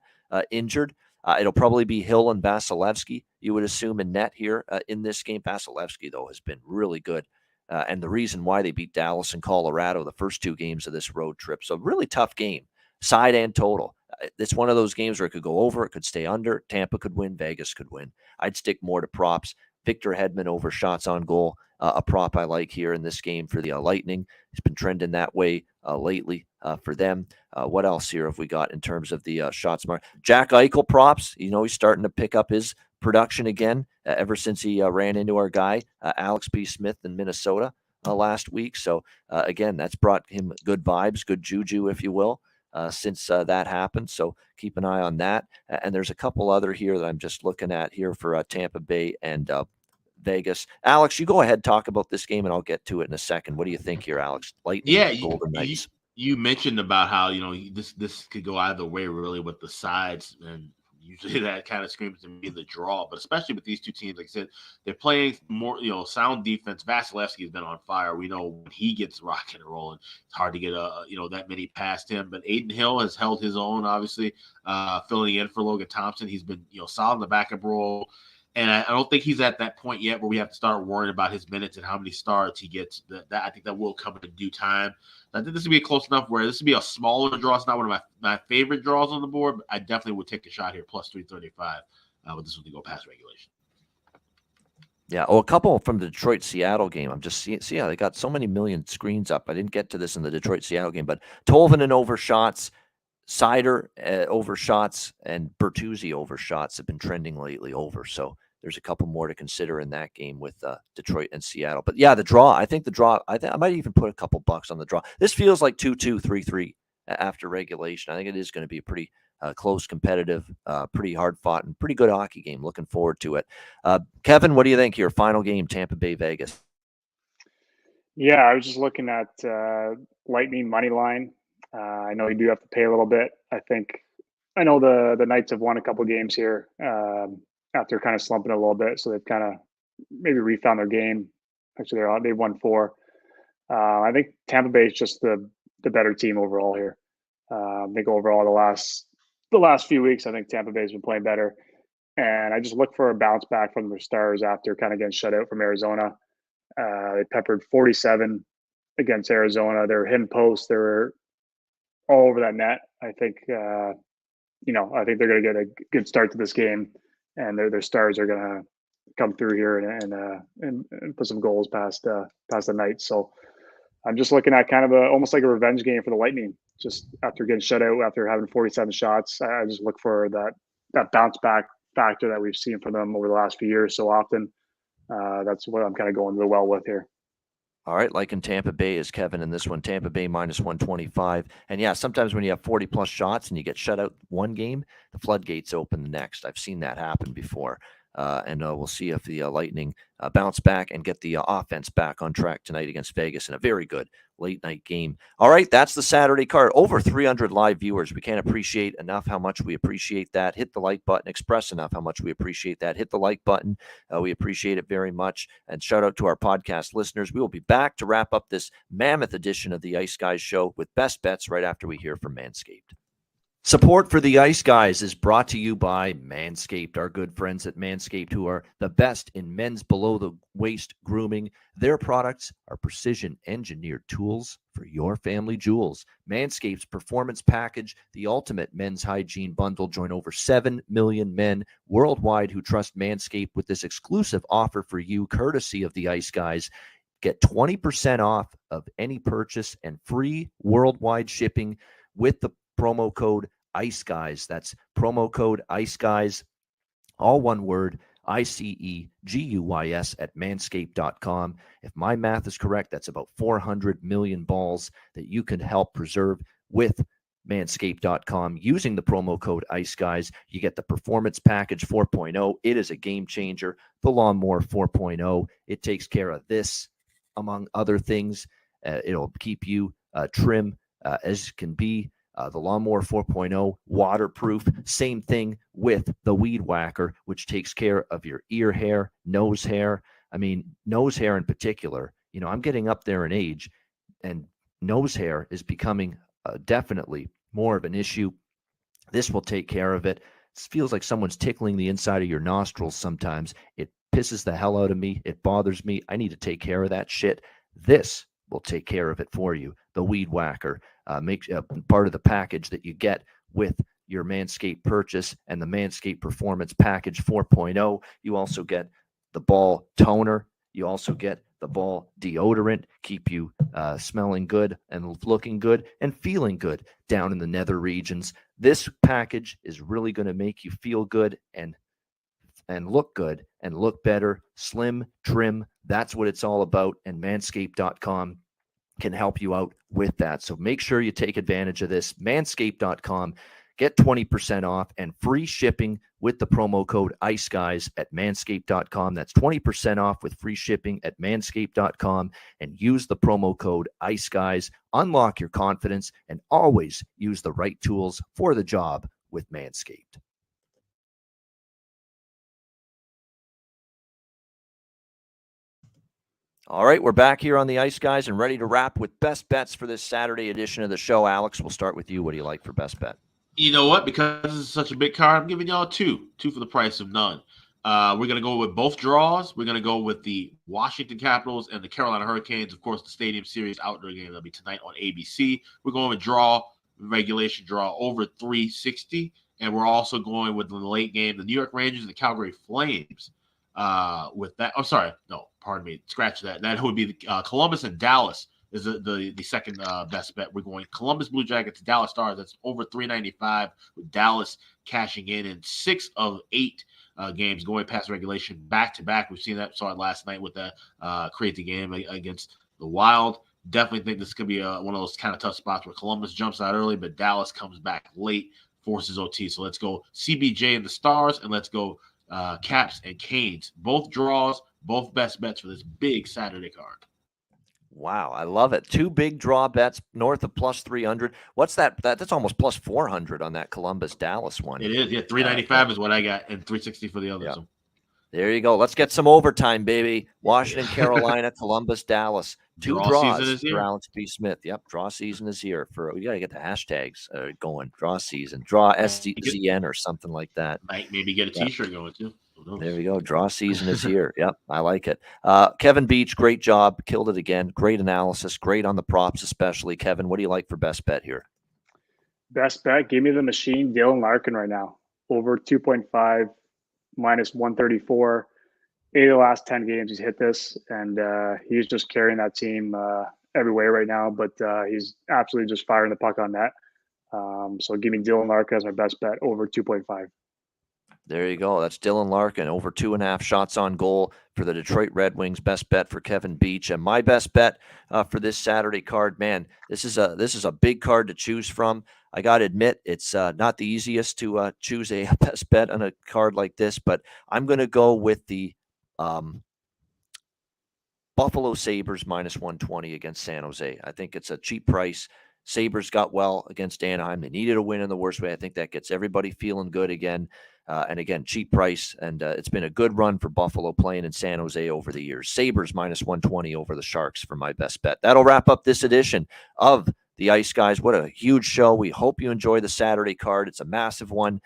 Speaker 2: injured. It'll probably be Hill and Vasilevsky, you would assume, in net here in this game. Vasilevsky, though, has been really good. And the reason why they beat Dallas and Colorado the first 2 games of this road trip. So really tough game, side and total. It's one of those games where it could go over, it could stay under. Tampa could win, Vegas could win. I'd stick more to props. Victor Hedman over shots on goal, a prop I like here in this game for the Lightning. He's been trending that way lately for them. What else here have we got in terms of the shots mark? Jack Eichel props. He's starting to pick up his production again ever since he ran into our guy, Alex B. Smith in Minnesota last week. So, again, that's brought him good vibes, good juju, if you will, since that happened. So keep an eye on that. And there's a couple other here that I'm just looking at here for Tampa Bay and Vegas. Alex, you go ahead, talk about this game, and I'll get to it in a second. What do you think here, Alex? Lightning, Golden Knights.
Speaker 4: You mentioned about how this could go either way, really, with the sides, and usually that kind of screams to me the draw. But especially with these 2 teams, like I said, they're playing more, sound defense. Vasilevsky has been on fire. We know when he gets rocking and rolling, it's hard to get that many past him. But Aiden Hill has held his own, obviously, filling in for Logan Thompson. He's been solid in the backup role. And I don't think he's at that point yet where we have to start worrying about his minutes and how many starts he gets. I think that will come in due time. I think this will be close enough where this will be a smaller draw. It's not one of my favorite draws on the board, but I definitely would take a shot here, plus 335, with this one to go past regulation.
Speaker 2: Yeah. Oh, a couple from the Detroit-Seattle game. I'm just see how they got so many million screens up. I didn't get to this in the Detroit-Seattle game, but Tolvanen over shots, Sider over shots, and Bertuzzi over shots have been trending lately over. So there's a couple more to consider in that game with Detroit and Seattle. But yeah, the draw, I think the draw, I might even put a couple bucks on the draw. This feels like 2-2, 3-3 after regulation. I think it is going to be a pretty close, competitive, pretty hard fought, and pretty good hockey game. Looking forward to it. Kevin, what do you think here? Final game, Tampa Bay, Vegas.
Speaker 3: Yeah, I was just looking at Lightning money line. I know you do have to pay a little bit. I know the Knights have won a couple games here after kind of slumping a little bit, so they've kind of maybe refound their game. Actually, they've won 4. I think Tampa Bay is just the better team overall here. I think overall the last few weeks, I think Tampa Bay's been playing better, and I just look for a bounce back from their stars after kind of getting shut out from Arizona. They peppered 47 against Arizona. They're hitting posts. They were all over that net. I think I think they're going to get a good start to this game, and their stars are gonna come through here and put some goals past the night. So I'm just looking at kind of almost like a revenge game for the Lightning. Just after getting shut out, after having 47 shots, I just look for that bounce back factor that we've seen from them over the last few years so often. That's what I'm kind of going to the well with here.
Speaker 2: All right, like in Tampa Bay is Kevin in this one. Tampa Bay minus 125. And yeah, sometimes when you have 40 plus shots and you get shut out one game, the floodgates open the next. I've seen that happen before. And we'll see if the Lightning bounce back and get the offense back on track tonight against Vegas in a very good late night game. All right, that's the Saturday card. Over 300 live viewers. We can't appreciate enough how much we appreciate that. Hit the like button. Express enough how much we appreciate that. Hit the like button. We appreciate it very much. And shout out to our podcast listeners. We will be back to wrap up this mammoth edition of the Ice Guys show with best bets right after we hear from Manscaped. Support for the Ice Guys is brought to you by Manscaped, our good friends at Manscaped, who are the best in men's below-the-waist grooming. Their products are precision-engineered tools for your family jewels. Manscaped's Performance Package, the ultimate men's hygiene bundle. Join over 7 million men worldwide who trust Manscaped with this exclusive offer for you, courtesy of the Ice Guys. Get 20% off of any purchase and free worldwide shipping with the promo code Ice Guys. That's promo code Ice Guys, all one word, ICEGUYS at manscaped.com. If my math is correct, that's about 400 million balls that you can help preserve with manscaped.com using the promo code Ice Guys. You get the Performance Package 4.0. It is a game changer. The Lawnmower 4.0. It takes care of this, among other things. It'll keep you trim as can be. The Lawnmower 4.0, waterproof. Same thing with the Weed Whacker, which takes care of your ear hair, nose hair. I mean, nose hair in particular. You know, I'm getting up there in age, and nose hair is becoming definitely more of an issue. This will take care of it. It feels like someone's tickling the inside of your nostrils sometimes. It pisses the hell out of me. It bothers me. I need to take care of that shit. This will take care of it for you. The Weed Whacker. Make part of the package that you get with your Manscaped purchase and the Manscaped Performance Package 4.0. You also get the ball toner. You also get the ball deodorant, keep you smelling good and looking good and feeling good down in the nether regions. This package is really going to make you feel good and look good and look better, slim, trim. That's what it's all about. And manscaped.com can help you out with that. So make sure you take advantage of this. Manscaped.com. Get 20% off and free shipping with the promo code IceGuys at manscaped.com. That's 20% off with free shipping at manscaped.com, and use the promo code IceGuys. Unlock your confidence and always use the right tools for the job with Manscaped. All right, we're back here on the Ice Guys and ready to wrap with best bets for this Saturday edition of the show. Alex, we'll start with you. What do you like for best bet?
Speaker 4: You know what? Because this is such a big card, I'm giving y'all two for the price of none. We're going to go with both draws. We're going to go with the Washington Capitals and the Carolina Hurricanes. Of course, the Stadium Series outdoor game that'll be tonight on ABC. We're going with regulation draw over 360. And we're also going with the late game, the New York Rangers and the Calgary Flames. With that, pardon me, scratch that. That would be Columbus and Dallas is the second best bet. We're going Columbus Blue Jackets, Dallas Stars. That's over 395, with Dallas cashing in 6 of 8 games going past regulation back to back. We've seen that, saw it last night with that crazy game against the Wild. Definitely think this could be one of those kind of tough spots where Columbus jumps out early, but Dallas comes back late, forces OT. So let's go CBJ and the Stars, and let's go Caps and Canes. Both draws, both best bets for this big Saturday card.
Speaker 2: Wow, I love it. 2 big draw bets north of plus 300. What's that? That's almost plus 400 on that Columbus Dallas one.
Speaker 4: It is, yeah. 395 is what I got, and 360 for the other.
Speaker 2: Yeah.
Speaker 4: So.
Speaker 2: There you go. Let's get some overtime, baby. Washington, Carolina, Columbus, Dallas. 2 draws for Alex P. Smith. Yep, draw season is here. We got to get the hashtags going. Draw season. Draw SZN or something like that.
Speaker 4: Might maybe get a T-shirt going too.
Speaker 2: There we go. Draw season is here. Yep, I like it. Kevin Beach, great job. Killed it again. Great analysis. Great on the props, especially. Kevin, what do you like for best bet here?
Speaker 3: Best bet, give me the machine, Dylan Larkin right now. Over 2.5 minus 134. 8 of the last 10 games he's hit this, and he's just carrying that team every way right now. But he's absolutely just firing the puck on net. So give me Dylan Larkin as my best bet over 2.5.
Speaker 2: There you go. That's Dylan Larkin, over 2.5 shots on goal for the Detroit Red Wings. Best bet for Kevin Beach, and my best bet for this Saturday card. Man, this is a big card to choose from. I got to admit, it's not the easiest to choose a best bet on a card like this, but I'm going to go with the Buffalo Sabres minus 120 against San Jose. I think it's a cheap price. Sabres got well against Anaheim. They needed a win in the worst way. I think that gets everybody feeling good again. And again, cheap price. And it's been a good run for Buffalo playing in San Jose over the years. Sabres minus 120 over the Sharks for my best bet. That'll wrap up this edition of the Ice Guys. What a huge show. We hope you enjoy the Saturday card. It's a massive one.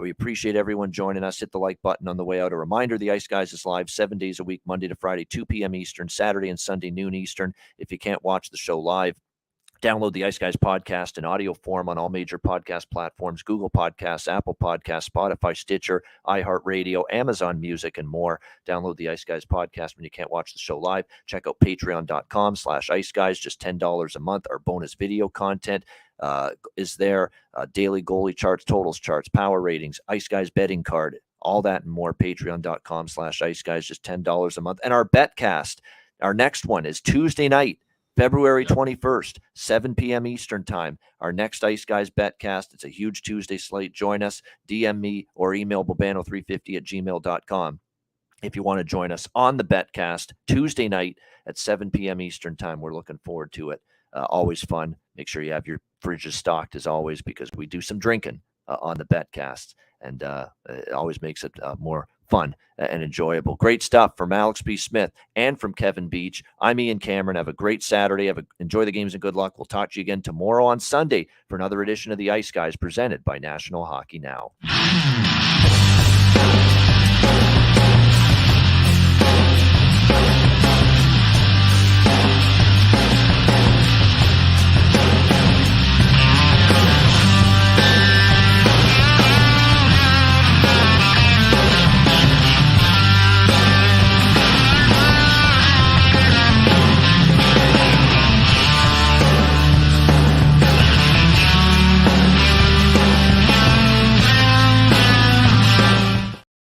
Speaker 2: We appreciate everyone joining us. Hit the like button on the way out. A reminder, the Ice Guys is live 7 days a week, Monday to Friday, 2 p.m. Eastern, Saturday and Sunday, noon Eastern. If you can't watch the show live, download the Ice Guys podcast in audio form on all major podcast platforms: Google Podcasts, Apple Podcasts, Spotify, Stitcher, iHeartRadio, Amazon Music, and more. Download the Ice Guys podcast when you can't watch the show live. Check out patreon.com/Ice Guys, just $10 a month. Our bonus video content is there. Daily goalie charts, totals charts, power ratings, Ice Guys betting card, all that and more. Patreon.com/Ice Guys, just $10 a month. And our betcast, our next one is Tuesday night, February 21st, 7 p.m. Eastern time. Our next Ice Guys Betcast. It's a huge Tuesday slate. Join us. DM me or email bobano350@gmail.com if you want to join us on the Betcast Tuesday night at 7 p.m. Eastern time. We're looking forward to it. Always fun. Make sure you have your fridges stocked as always, because we do some drinking on the Betcast, and it always makes it more fun and enjoyable. Great stuff from Alex B. Smith and from Kevin Beach. I'm Ian Cameron. Have a great Saturday. Enjoy the games and good luck. We'll talk to you again tomorrow on Sunday for another edition of the Ice Guys presented by National Hockey Now.